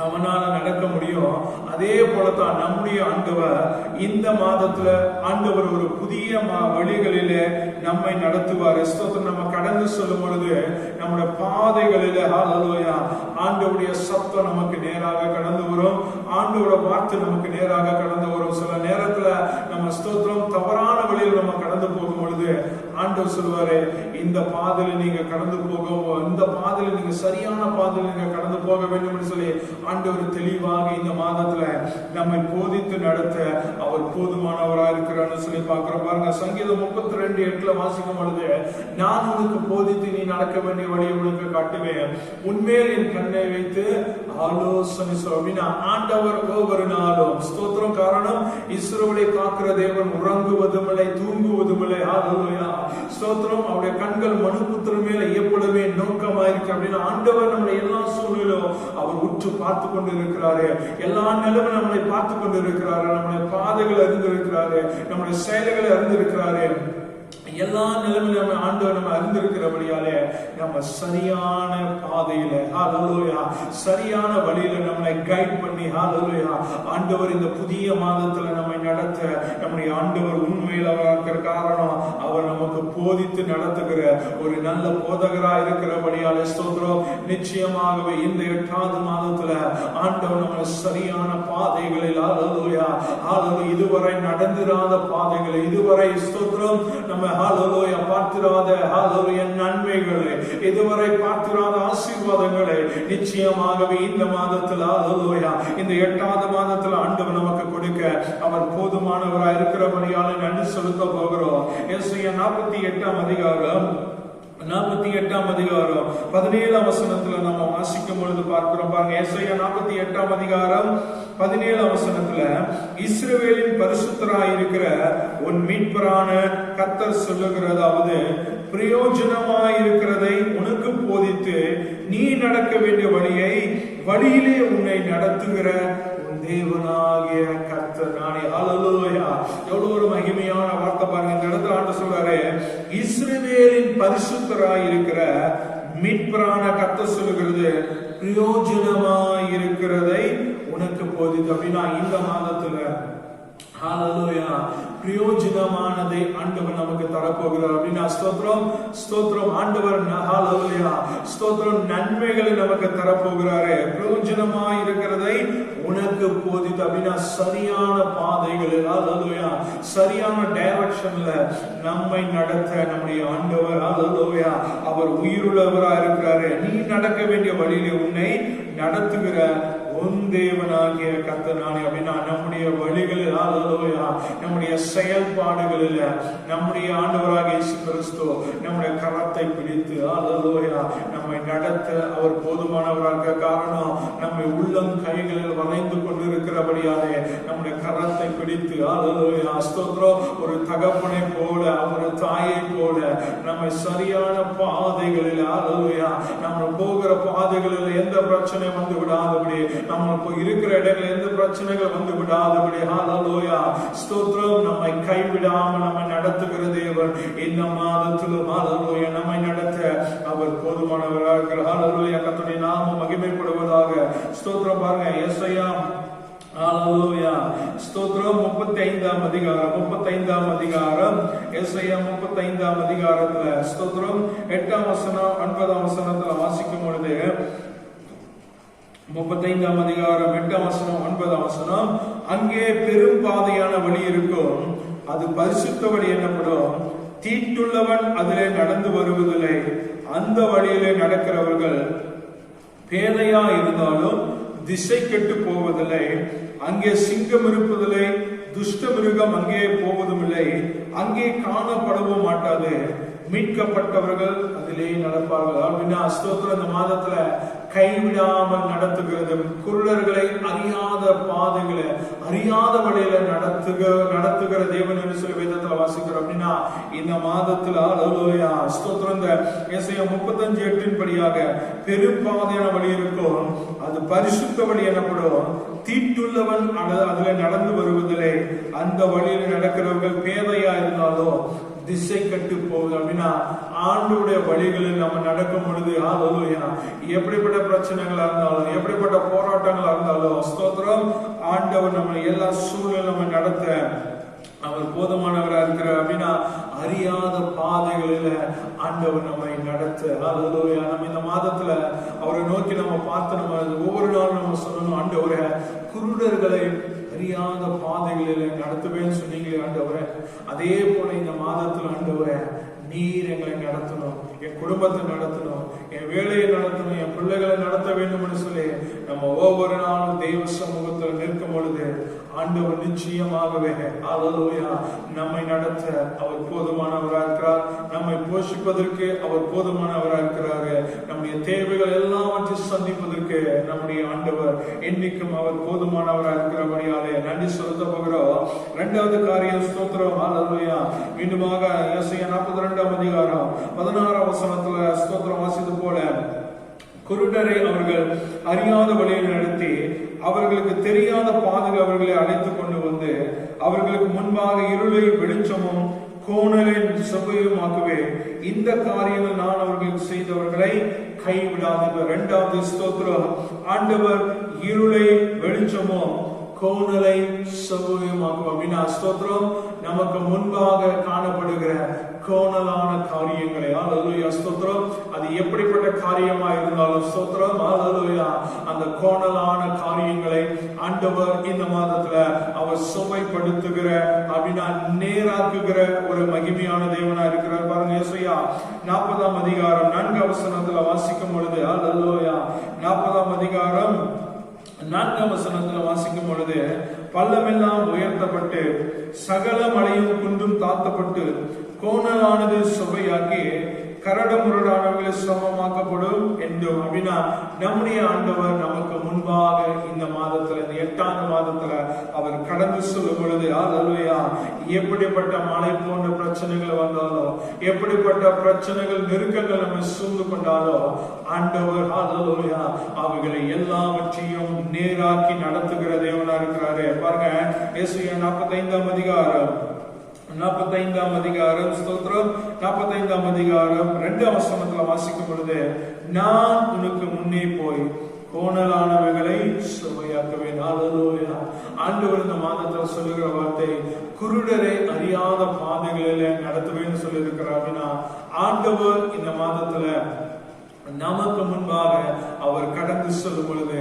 அவனால நடக்க முடியும். அதே போலத்தான் நம்முடைய ஆண்டவர் இந்த மாதத்துல ஆண்டவர் ஒரு புதிய வழிகளிலே நம்மை நடத்துவார். ஸ்தோத்திரம். நம்ம கடந்து சொல்லும் பொழுது நம்முடைய பாதைகளிலே, ஹல்லேலூயா, ஆண்டவருடைய சத்தம் நமக்கு நேராக கடந்து வரும், ஆண்டவரோட வார்த்தை நமக்கு நேராக கடந்து வரும். சில நேரத்துல நம்ம ஸ்தோத்திரம் தவறான வழியில் நம்ம கடந்து போகும் பொழுது ஆண்டவர் சொல்லுவாரு, இந்த பாதையில நீங்க கடந்து போக, இந்த பாதையில நீங்க சரியான பாதையில நீங்க கடந்து போக வேண்டும் என்று சொல்லி ஆண்டவர் தெளிவாக இந்த மாதத்துல நம்மை போதித்து நடத்த அவர் போதுமானவராக இருக்கிறார் சொல்லி பார்க்கிறோம். பாருங்க, சங்கீதம் 32:8 வாசிக்கும் பொழுது, நான் உனக்கு போதித்து நீ நடக்க வேண்டிய வழியை உனக்கு காட்டுவேன், உன்மேல் என் கண்ணை வைத்து ஆலோசனை சொல்ல. ஆண்டவர் ஒவ்வொரு நாளும் ஸ்தோத்திரம். காரணம், இஸ்ரவேலை காக்கிற தேவன் உறங்குவதும் இல்லை தூங்குவதும் இல்லை. ஹல்லேலூயா, ஸ்தோத்திரம். அவருடைய கண்கள் மனுபுத்திரன் மேல எப்பொழுதுமே நோக்கமாயிருக்கு. அப்படின்னா ஆண்டவர் நம்முடைய எல்லா சூழ்நிலும் அவர் உற்று பார்த்து கொண்டு இருக்கிறாரு, எல்லா நிலைமையும் நம்மளை பார்த்து கொண்டு இருக்கிறாரு, நம்முடைய பாதைகளை அறிந்திருக்கிறாரு, நம்முடைய செயல்களை அறிந்திருக்கிறாரு. எல்லா நிலைமையிலும் நம்ம ஆண்டவர் நம்ம அறிந்திருக்கிறபடியாலே நம்ம சரியான பாதையில, ஹல்லேலூயா, சரியான வழியில நம்மளை கைட் பண்ணி, ஹல்லேலூயா, ஆண்டவர் இந்த புதிய மாதத்துல நம்மை நடத்த நம்முடைய ஆண்டவர் உண்மையில் இருக்கிற காரணம் அவர் நமக்கு போதித்து நடத்துகிற ஒரு நல்ல போதகரா இருக்கிறபடியாலே ஸ்தோத்திரம். நிச்சயமாகவே இந்த 8வது மாதத்துல ஆண்டவர் நம்ம சரியான பாதைகளில், ஹல்லேலூயா, ஹல்லேலூயா, இதுவரை நடந்திராத பாதைகளை, இதுவரை ஸ்தோத்திரம் நம்ம ஹல்லேலூயா பார்த்திராத, ஹல்லேலூயா, நன்மைகளை, இதுவரை பார்த்திராத ஆசீர்வாதங்களை நிச்சயமாகவே இந்த மாதத்தில், ஹல்லேலூயா, இந்த 8வது மாதத்தில் ஆண்டவர் நமக்கு கொடுக்க அவர் போதுமானவராய் இருக்கிறபடியால் நன்றி செலுத்த போகிறோம். ஏசாயா 48ஆம் அதிகாரம் 48ஆம் அதிகாரம் 17ஆம் வசனத்துல நம்ம வாசிக்கும் பொழுது பார்க்கிறோம் பாருங்க. ஏசாயா 48ஆம் அதிகாரம் 17ஆம் வசனத்துல, இஸ்ரவேலின் பரிசுத்தராய் இருக்கிற உன் மீட்பரான கர்த்தர் சொல்லுகிறதாவது, பிரயோஜனமாய் இருக்கிறதை உனக்கு போதித்து நீ நடக்க வேண்டிய வழியிலே உன்னை நடத்துகிற தேவனாகிய கர்த்தர் நானே. ஹல்லேலூயா! எவ்வளவு ஒரு மகிமையான வார்த்தை பாருங்க. இந்த இடத்துல ஆண்டு சொல்றாரு, இஸ்ரவேலின் பரிசுத்தராய் இருக்கிற மீட்பரான கர்த்தர் சொல்லுகிறது, பிரயோஜனமாய் இருக்கிறதை உனக்கு போதித்து. அப்படின்னா இந்த மாதத்துல ஹல்லேலூயா பிரயோஜனமானதை ஆண்டவர் நமக்கு தரப்போகிறார். அப்படின்னா ஸ்தோத்திரம் ஸ்தோத்திரம். ஆண்டவர் ஹல்லேலூயா ஸ்தோத்திரம் நன்மைகளை நமக்கு தரப்போகிறாரு. பிரயோஜனமாய் இருக்கிறதை உனக்கு போதித்து. அப்படின்னா சரியான பாதைகள், ஹல்லேலூயா சரியான டைரக்ஷன்ல நம்மை நடத்த நம்முடைய ஆண்டவர் ஹல்லேலூயா அவர் உயிருள்ளவராக இருக்கிறாரு. நீ நடக்க வேண்டிய வழியிலே உன்னை நடத்துகிற உன் தேவனாகிய கர்த்தர் நானே. அப்படின்னா நம்முடைய வழிகளில் ஹல்லேலூயா நம்முடைய செயல்பாடுகளில் நம்முடைய ஆண்டவராகிய இயேசு கிறிஸ்து நம்முடைய கரத்தை பிடித்து ஹல்லேலூயா நம்மை நடத்த அவர் போதுமானவராக. காரணம், நம்மை உள்ளம் கைகளில் வரைந்து கொண்டிருக்கிறபடியாலே நம்முடைய கரத்தை பிடித்து ஹல்லேலூயா ஸ்தோத்திரம் ஒரு தகப்பனை போல ஒரு தாயை போல நம்மை சரியான பாதைகளில் ஹல்லேலூயா நம்ம போகிற பாதைகளில் எந்த பிரச்சனை வந்து விடாதபடி, நம்ம இருக்கிற இடங்களில் எந்த பிரச்சனைகள் வந்து விடாதபடி ஹல்லேலூயா ஸ்தோத்திரம் நம்மை கைவிடாம நம்மை நடத்துகிற தேவன் இந்த மாதத்திலும் ஹல்லேலூயா நம்மை நடத்த அவர் போதுமானவராக இருக்கிறார். ஹல்லேலூயா கர்த்தருடைய நாமம் மகிமைப்படுவதாக. ஸ்தோத்திரம் பாருங்க. ஏசாயா ஹல்லேலூயா ஸ்தோத்திரம் 35ஆம் அதிகாரம் ஏசாயா 35ஆம் அதிகாரத்துல ஸ்தோத்திரம் 8ஆம் வசனம் 9ஆம் வசனத்துல வாசிக்கும் பொழுது, 35ஆம் அதிகாரம் 8ஆம் வசனம் 9ஆம் வசனம், அங்கே பெரும் பாதையான வழி இருக்கும், அது பரிசுத்த வழி எனப்படும், தீட்டுள்ளவன் அதிலே நடந்து வருவதில்லை, அந்த வழியிலே நடக்கிறவர்கள் பேதையா இருந்தாலும் திசை கெட்டு போவதில்லை, அங்கே சிங்கம் இருப்பதில்லை, துஷ்ட மிருகம் அங்கே போவதும் இல்லை, அங்கே காணப்படவும் மாட்டாது, மீட்கப்பட்டவர்கள் அதிலே நடப்பார்கள். அப்படின்னா ஸ்தோத்திரம் இந்த மாதத்துல கைவிடாமல் நடத்துகிறது. குருடர்களை அறியாத பாதைகளை அறியாத வழியில நடத்துகிற தேவன் என்று சொல்லி வேதத்துல வாசிக்கிறோம். அப்படின்னா இந்த மாதத்துல ஹல்லேலூயா ஸ்தோத்திரம் இந்த ஏசாயா 35:8 படியாக பெரும் பாதையான வழி இருக்கும், அது பரிசுத்த வழி எனப்படும், தீட்டுள்ளவன் அதுல நடந்து வருவதில்லை, அந்த வழியில் நடக்கிறவர்கள் பேதையா இருந்தாலும் திசை கட்டு போகுது. அப்படின்னா ஆண்டவருடைய வழிகளில் நம்ம நடக்கும் பொழுது ஹல்லேலூயா எப்படிப்பட்ட பிரச்சனைகளா இருந்தாலும் எப்படிப்பட்ட போராட்டங்களா இருந்தாலும் ஸ்தோத்திரம் ஆண்டவர் நம்ம எல்லா சூழ்நிலை நம்ம நடத்த அவர் போதுமானவராக இருக்கிறார். அப்படின்னா அறியாத பாதைகளில ஆண்டவர் நம்மை நடத்த ஹல்லேலூயா. நம்ம இந்த மாதத்துல அவரை நோக்கி நம்ம பார்த்து நம்ம ஒவ்வொரு நாளும் நம்ம சொல்லணும், ஆண்டவரே குருடர்களை அறியாத பாதைகளில நடத்துவேன்னு சொன்னீங்களே ஆண்டவரே, அதே போல இந்த மாதத்துல ஆண்டவரே நீர் எங்களை நடத்தணும், என் குடும்பத்தை நடத்தணும், என் வேலையை நடத்தணும், என் பிள்ளைகளை நடத்த வேண்டும் என்று சொல்லி நம்ம ஒவ்வொரு நாளும் தெய்வ சமூகத்தில் நிற்கும் பொழுது ஆண்டவர் நிச்சயமாகவே ஹல்லேலூயா நம்மை நடத்த அவர் போதுமானவராக இருக்கிறார். நம்மை போஷிப்பதற்கு அவர் போதுமானவராக இருக்கிறாரு. நம்முடைய தேவைகள் எல்லாவற்றையும் சந்திப்பதற்கு நம்முடைய ஆண்டவர் என்னைக்கும் அவர் போதுமானவராக இருக்கிறபடியாலே நன்றி செலுத்த போகிறோம். இரண்டாவது காரியம் ஸ்தோத்திரம் ஹல்லேலூயா. மீண்டுமாக ஏசாயா 42ஆம் அதிகாரம் 16ஆம் வசனத்துல ஸ்தோத்திரம் வாசித்தது போல, குருடரை அவர்கள் அறியாத வழியில் நடத்தி அவர்களுக்கு தெரியாத பாதைகள் அவர்களை அழைத்துக் கொண்டு வந்து அவர்களுக்கு முன்பாக இருளை வெளிச்சமும் கோணலை செவ்வையும் ஆக்குவேன், இந்த காரியங்கள் நான் அவர்களுக்கு செய்தவர்களை கைவிடாது. இரண்டாவது ஸ்தோத்திரம் ஆண்டவர் இருளை வெளிச்சமும் கோணலை செவ்வையுமாக்கும். அப்படின்னா ஸ்தோத்திரம் நமக்கு முன்பாக காணப்படுகிற கோணலான காரியங்களை ஹல்லேலூயா ஸ்தோத்திரம் அது எப்படிப்பட்ட காரியமா இருந்தாலும் ஸ்தோத்திரம் ஹல்லேலூயா அந்த கோணலான காரியங்களை ஆண்டவர் இந்த மாதத்துல அவர் சுவைப்படுத்துகிற அப்படின்னா நேராக்குகிற ஒரு மகிமையான தேவனா இருக்கிறார். பாருங்க ஏசாயா 40ஆம் அதிகாரம் 4ஆம் வசனத்துல வாசிக்கும் பொழுது ஹல்லேலூயா 40ஆம் அதிகாரம் 4ஆம் வசனத்துல வாசிக்கும் பொழுது, பள்ளமெல்லாம் உயர்த்தப்பட்டு சகல மலையும் குன்றும் தாழ்த்தப்பட்டு கோணலானது சுவையாக்கி கரடு முரடானவர்களை சமமாக்கப்படும் என்றும் அப்படின்னா நம்முடைய ஆண்டவர் நமக்கு முன்பாக இந்த மாதத்துல, இந்த 8ஆம் மாதத்துல அவர் கடந்து சொல்லும் பொழுது அல்லேலூயா, எப்படிப்பட்ட மழை போன்ற பிரச்சனைகள் வந்தாலோ, எப்படிப்பட்ட பிரச்சனைகள் நெருக்கங்கள் நம்ம சூழ்ந்து கொண்டாலோ ஆண்டவர் அல்லேலூயா அவைகளை எல்லாவற்றையும் நேராக்கி நடத்துகிற தேவனா இருக்கிறாரு. பாருங்க, ஏசாயா 45ஆம் அதிகாரம் 45ஆம் அதிகாரம் ஸ்தோத்திரம் 45ஆம் அதிகாரம் 2ஆம் வசனத்துல வாசிக்கும் பொழுது, நான் உனக்கு முன்னே போய் கோணலானவைகளை சுவையாக்குவேன். அல்லேலூயா. ஆண்டவர் இந்த மாதத்துல சொல்லுகிற வார்த்தை, குருடரை அறியாத பாதைகளில நடத்துவேன்னு சொல்லி இருக்கிறார். ஆண்டவர் இந்த மாதத்துல நமக்கு முன்பாக அவர் கடந்து செல்லும் பொழுது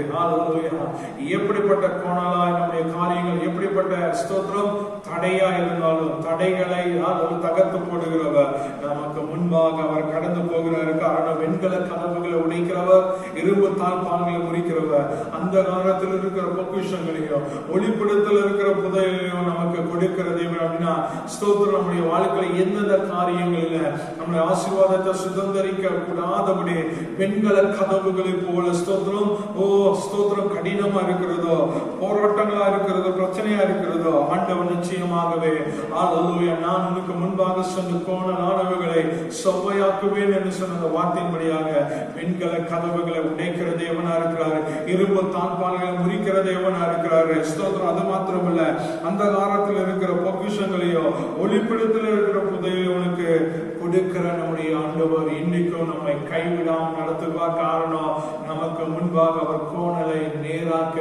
எப்படிப்பட்ட கோணலாய் நம்முடைய காரியங்கள், எப்படிப்பட்ட ஸ்தோத்திரம் தடையா இருந்தாலும் தடைகளை தகர்த்து போடுகிறவர் நமக்கு முன்பாக அவர் கடந்து போகிறார். காரணம், வெண்கல கதவுகளை உடைக்கிறவர், இரும்பு தாழ்பால்களை முறிக்கிறவர், அந்த காலத்தில் இருக்கிற பொக்கிஷங்களையும் ஒளிப்படத்தில் இருக்கிற புதையலையும் நமக்கு கொடுக்கிற தேவன். அப்படின்னா ஸ்தோத்திரம் நம்முடைய வாழ்க்கையில எந்தெந்த காரியங்களில நம்முடைய ஆசீர்வாதத்தை சுதந்திரிக்க கூடாதபடி வெண்கல கதவுகளை போல ஸ்தோத்திரம் ஸ்தோத்திரம் கடினமா இருக்கிறதோ, போராட்டங்களா இருக்கிறதோ, பிரச்சனையா இருக்கிறதோ, ஆண்டவர் நிச்சயமாகவே அல்லேலூயா நான் உனக்கு முன்பாக சொன்ன கோணலானவைகளை செவ்வையாக்குவேன் என்று சொன்ன வார்த்தையின்படியாக வெண்கல கதவுகளை உடைக்கிற தேவனா இருக்கிறார், இரும்பு தாழ்பால்களை முறிக்கிற தேவனா இருக்கிறாரு. ஸ்தோத்திரம். அது மாத்திரமல்ல, அந்த காலத்தில் இருக்கிற பொக்கிஷங்களையோ ஒளிப்பிடத்தில் இருக்கிற புதையலுக்கு கொடுக்கிற நம்முடைய ஆண்டவர் இன்னைக்கும் நம்மை கைவிடாமல் நடத்துவார். காரணம், நமக்கு முன்பாக அவர் கோணலை நேராக்க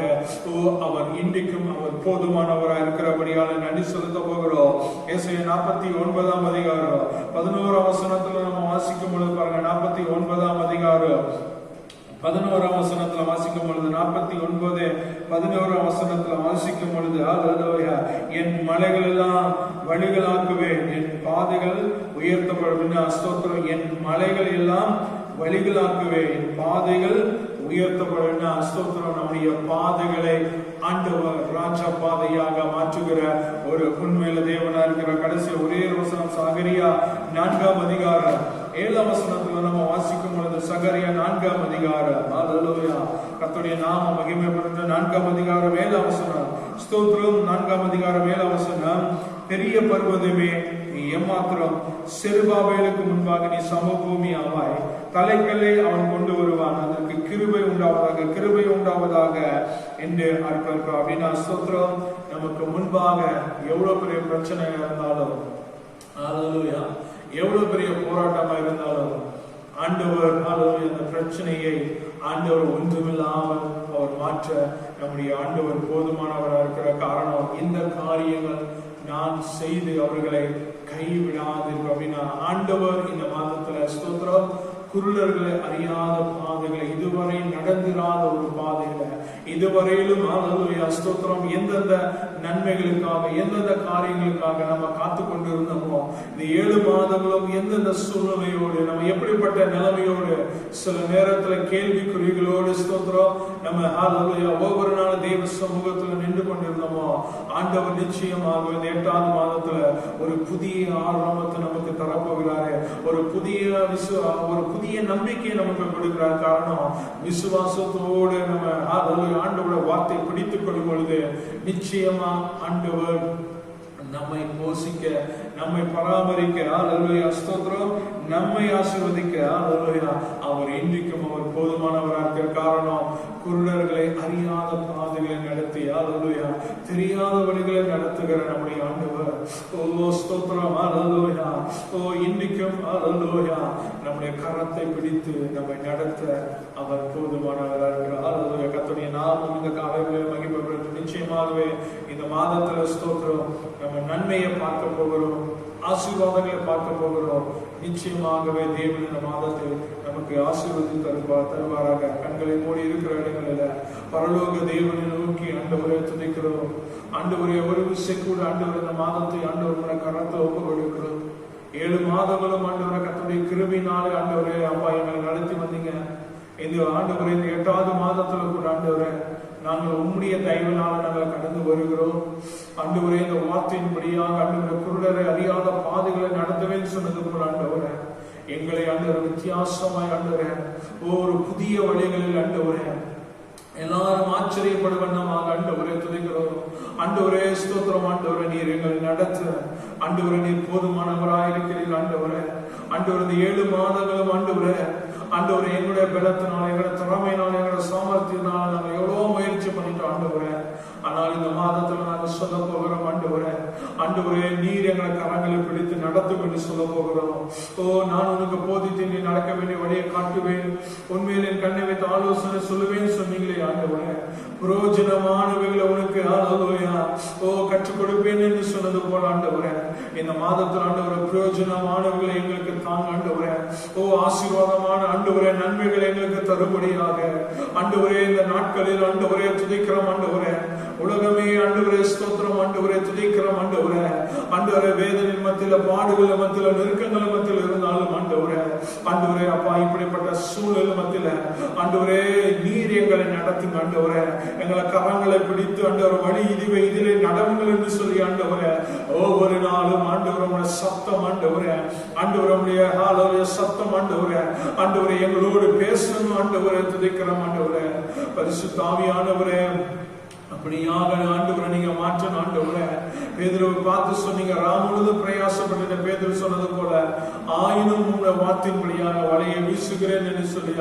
அவர் இன்றைக்கும் அவர் போதுமானவராக இருக்கிறபடியால நன்றி செலுத்த போகிறோம். ஏசாயா 49ஆம் அதிகாரம் 11ஆம் வசனத்துல நம்ம வாசிக்கும் பொழுது பாருங்க, 49ஆம் அதிகாரம் 11ஆம் வசனத்துல வாசிக்கும் பொழுது 49:11ஆம் வசனத்துல வாசிக்கும் பொழுது அல்லேலூயா, என் மலைகள் எல்லாம் வழிகளாக்குவேன், என் பாதைகள் உயர்த்தப்படும். ஸ்தோத்திரம். என் மலைகள் எல்லாம் வழிகளாக்குவேன், என் பாதைகள் உயர்த்தப்படும். ஸ்தோத்திரம். நம்முடைய பாதைகளை ஆண்டவர் ராஜா பாதையாக மாற்றுகிற ஒரு உண்மையில தேவனா இருக்கிற. கடைசி ஒரே வசனம் சகரியா 4ஆம் அதிகாரம் 7ஆம் வசனத்துல நம்ம வாசிக்கும் பொழுது, சகரியா 4ஆம் அதிகாரம் அல்லேலூயா கர்த்தருடைய நாம மகிமைப்படுத்த 4ஆம் அதிகாரம் 7ஆம் வசனம் ஸ்தோத்திரம். 4ஆம் அதிகாரம் 7ஆம் வசனம், பெரிய பர்வதமே நீ ஏமாத்திரம், செருபாபேலுக்கு முன்பாக நீ சமபூமி ஆவாய், தலைக்கல்லை அவன் கொண்டு வருவான், அதற்கு கிருபை உண்டாவதாக, கிருபை உண்டாவதாக என்று அர்ப்பணிப்பார். அப்படின்னா ஸ்தோத்திரம். நமக்கு முன்பாக எவ்வளவு பெரிய பிரச்சனை இருந்தாலும் அல்லேலூயா, எவ்வளவு பெரிய போராட்டமா இருந்தாலும் ஆண்டவர் அந்த பிரச்சனையை ஆண்டவர் ஒன்றுமில்லாமல் அவர் மாற்ற நம்முடைய ஆண்டவர் போதுமானவராக இருக்கிற. காரணம், இந்த காரியங்கள் நான் செய்து அவர்களை கைவிடாது அப்படின்னா ஆண்டவர் இந்த மாதத்துல ஸ்தோத்திரம் குருடர்களை அறியாத பாதைகளை, இதுவரை நடந்திராத ஒரு பாதையில இதுவரையிலும் அல்லேலூயா ஸ்தோத்திரம் எந்தெந்த நன்மைகளுக்காக எந்தெந்த காரியங்களுக்காக நம்ம காத்து கொண்டு இருந்தோமோ, இந்த 7 மாதங்களும் எந்தெந்த சூழ்நிலையோடு நம்ம எப்படிப்பட்ட நிலைமையோடு சில நேரத்துல கேள்விக்குறிகளோடு ஸ்தோத்திரம் நம்ம அல்லேலூயா ஒவ்வொரு நாள் தேவ சமூகத்துல நின்று கொண்டிருந்தோமோ, ஆண்டவர் நிச்சயமாக இந்த 8ஆம் மாதத்துல ஒரு புதிய ஆரம்பத்தை நமக்கு தரப்போகிறாரு. ஒரு புதிய நம்பிக்கையை நமக்கு கொடுக்கிறார். காரணம், விசுவாசத்தோடு நம்ம ஆண்டவரோட வார்த்தை பிடித்துக் கொள்ளும் பொழுது நிச்சயமா ஆண்டவர் நம்மை போஷிக்க, நம்மை பராமரிக்க அல்லேலூயா ஸ்தோத்திரம், நம்மை ஆசீர்வதிக்க அல்லேலூயா அவர் இன்றைக்கும் அவர் போதுமானவராக இருக்கிற. காரணம், குருடர்களை அறியாத பாதைகளை நடத்தி அல்லேலூயா தெரியாத வழிகளை நடத்துகிற நம்முடைய ஆண்டவர் ஸ்தோத்திரம் அல்லேலூயா இன்றைக்கும் அல்லேலூயா நம்முடைய கரத்தை பிடித்து நம்மை நடத்த அவர் போதுமானவராக இருக்கிறார். அல்லேலூயா கர்த்தருடைய நாமம் இந்த காலையிலே மகிமைப்படும். நிச்சயமாகவே இந்த மாதத்துல ஸ்தோத்திரம் நம்ம நன்மையை பார்க்க போகிறோம், ஆசீர்வாதங்களை பார்க்க போகிறோம். நிச்சயமாகவே தேவன் இந்த மாதத்தை நமக்கு ஆசீர்வதி தருவாராக. கண்களை மூடி இருக்கிற இடங்களில பரலோக தேவனை நோக்கி ஆண்டவரை துதிக்கிறோம். ஆண்டவரை ஒரு விஷயம் கூட ஆண்டவர் இந்த மாதத்தை ஆண்டவர் கரத்தை ஒப்பு கொடுக்கிறோம். 7 மாதங்களும் ஆண்டவரை கர்த்தருடைய கிருபையினாலே ஆண்டவரே அப்பா எங்களை நடத்தி வந்தீங்க. இந்த ஆண்டவரை இந்த 8ஆவது மாதத்துல கூட ஆண்டவரை நாங்கள் உம்முடைய தயவினால நாங்கள் கடந்து வருகிறோம். ஆண்டவரே இந்த வார்த்தையின்படியாக ஆண்டவரை குருடரை அறியாத பாதைகளை நடத்தவே சொன்னது போல ஆண்டவரை எங்களை ஆண்டவரே வித்தியாசமாய் ஆண்டவரே ஒரு புதிய வழிகளில் ஆண்டவரே எல்லாரும் ஆச்சரியப்படும் வண்ணமாக ஆண்டவரே துதிக்கிறோம். ஆண்டவரே ஸ்தோத்திரம். ஆண்டவரே நீர் எங்களை நடத்த ஆண்டவரே நீர் போதுமானவராய் இருக்கிறீர்கள். ஆண்டவரே ஆண்டவரே இந்த 7 மாதங்களும் ஆண்டவரே எங்களுடைய பலத்தினால எங்களுடைய திறமையினால எங்களுடைய சாமர்த்தியத்தினால நாங்கள் எவ்வளவோ முயற்சி பண்ணிட்டோம் ஆண்டவரே. ஆனால் இந்த மாதத்துல நாங்கள் சொல்ல போகிறோம் ஆண்டவரே நீர் எங்களை கரங்களை பிடித்து நடத்தும் என்று சொல்ல போகிறோம். நான் உனக்கு போதித்து நீ நடக்க வேண்டிய வழியை காட்டுவேன், உண்மையில் என் கண்ணை வைத்து ஆலோசனை சொல்லுவேன் சொன்னீங்களே ஆண்டவரே. புரோஜனமானவைகளை உனக்கு கற்றுக் கொடுப்பேன் என்று சொன்னது போல ஆண்டவரே இந்த மாதத்தில் ஆண்டவரே பிரயோஜனமானவர்களை எங்களுக்கு தாங்க ஆண்டவரே. ஆசீர்வாதமான ஆண்டவரே நன்மைகளை எங்களுக்கு தரும்படியாக ஆண்டவரே இந்த நாட்களில் ஆண்டவரே துதிக்கிறோம் ஆண்டவரே. உலகமே ஆண்டவரே ஸ்தோத்திரம் ஆண்டவரே துதிக்கிறோம் ஆண்டவரே வேதனையின் மத்தியில பாடுகள் மத்தியில நெருக்கங்கள் மத்தியில் இருந்தாலும் ஆண்டவரே அப்பா இப்படிப்பட்ட சூழல் மத்தியில ஆண்டவரே நீர் எங்களை நடத்துங்க ஆண்டவரே. எங்களை கரங்களை பிடித்து ஆண்டவரே வழி இதுவே இதிலே நடவுங்கள் என்று சொல்லி ஆண்டவரே ஒவ்வொரு நாளும் ஆண்டவரே சத்தம் ஆண்டவரே சத்தம் ஆண்டவரே எங்களோடு பேசணும் ஆண்டவரே துதிக்கிறோம் ஆண்டவரே. பரிசுத்த ஆவியானவரே அப்படியாக ஆண்டவரை நீங்க மாற்றணும் ஆண்டவரே. பேதுருவை பார்த்து சொன்னீங்க முழுதும் பிரயாசப்பட்ட பேதுரு சொன்னது போல ஆயினும் உங்க வார்த்தையின்படியாக வலையை வீசுகிறேன் என்று சொல்லி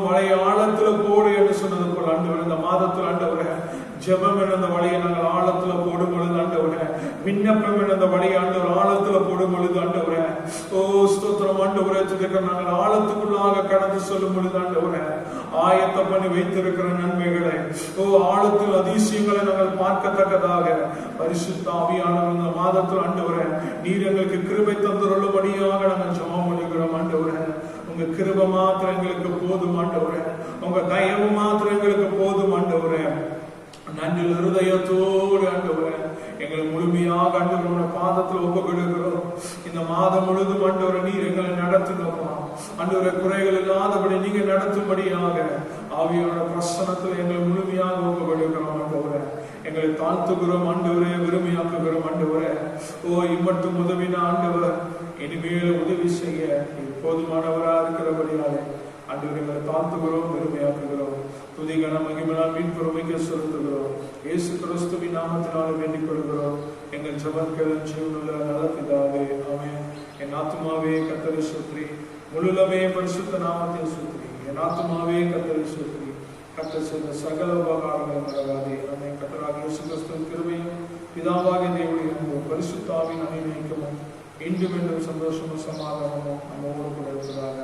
வலையை ஆழத்துல போடு என்று சொன்னது போல ஆண்டவரே இந்த மாதத்தில் ஆண்டவரே ஜெபம் என்ற வழியை நாங்கள் ஆழத்துல போடும் பொழுது ஆண்டவரே, விண்ணப்பம் என்ற வழியை ஆண்டவர் ஆழத்துல போடும் பொழுது ஆண்டவரே ஸ்தோத்திரம் ஆண்டவரே நாங்கள் ஆழத்துக்குள்ளாக கடந்து சொல்லும் பொழுது ஆண்டவரே ஆயத்தம் பண்ணி வைத்திருக்கிற நன்மைகளை ஆழத்தில் அதிசயங்களை நாங்கள் பார்க்கத்தக்கதாக பரிசுத்த ஆவியானவர் இந்த மாதத்தில் ஆண்டவரே நீர் எங்களுக்கு கிருபை தந்துள்ளபடியாக நாங்கள் ஜெபம் பண்ணுகிறோம் ஆண்டவரே. உங்க கிருபை மாத்திரம் எங்களுக்கு போதும் ஆண்டவரே, உங்க தயவு மாத்திரம் எங்களுக்கு போதும் ஆண்டவரே. நன்றி இருதயத்தோடு ஆண்டவரே எங்களை முழுமையாக ஆண்டவரோட பாதத்தில் ஒப்புக்கொடுக்கிறோம். இந்த மாதம் முழுதும் ஆண்டவரை நீர் எங்களை நடத்துங்கப்பா ஆண்டவரை குறைகள் இல்லாதபடி நீங்க நடத்தும்படியாக ஆவியோட பிரசனத்தில் எங்களை முழுமையாக ஒப்புக்கொடுக்கிறோம் ஆண்டவரை. எங்களை தாழ்த்துகிறோம் ஆண்டவரே, விரும்பியாக்குகிறோம் ஆண்டவரே. இம்மட்டும் உதவின ஆண்டவர் இனிமேல உதவி செய்ய போதுமானவரா இருக்கிறபடியாலே ஆண்டவரை எங்களை தாழ்த்துகிறோம், விரும்பியாக்குகிறோம். துதி கன மகிமையால் மீட்புரிமைக்கு செலுத்துகிறோம். இயேசு கிறிஸ்துவின் நாமத்தினால வேண்டிக் கொள்கிறோம் எங்கள் ஜெபங்கள் ஜீவனுள்ள நல்ல பிதாவே, ஆமென். என் ஆத்துமாவே கர்த்தரை ஸ்தோத்திரி, முழுலமே பரிசுத்த நாமத்தை ஸ்தோத்திரி. என் ஆத்துமாவே கர்த்தரை ஸ்தோத்திரி, கர்த்தர் செய்த சகல உபகாரங்களை மறவாதே. ஆமென். கர்த்தராகிய இயேசு கிறிஸ்துவின் கிருபையும் பிதாவாகிய தேவனுடைய அன்பும் பரிசுத்த ஆவியின் அனுகிரகமும் இன்றும் என்றும் சந்தோஷமும் சமாதானமும் நம்மோடு கூட இருக்கிறாங்க.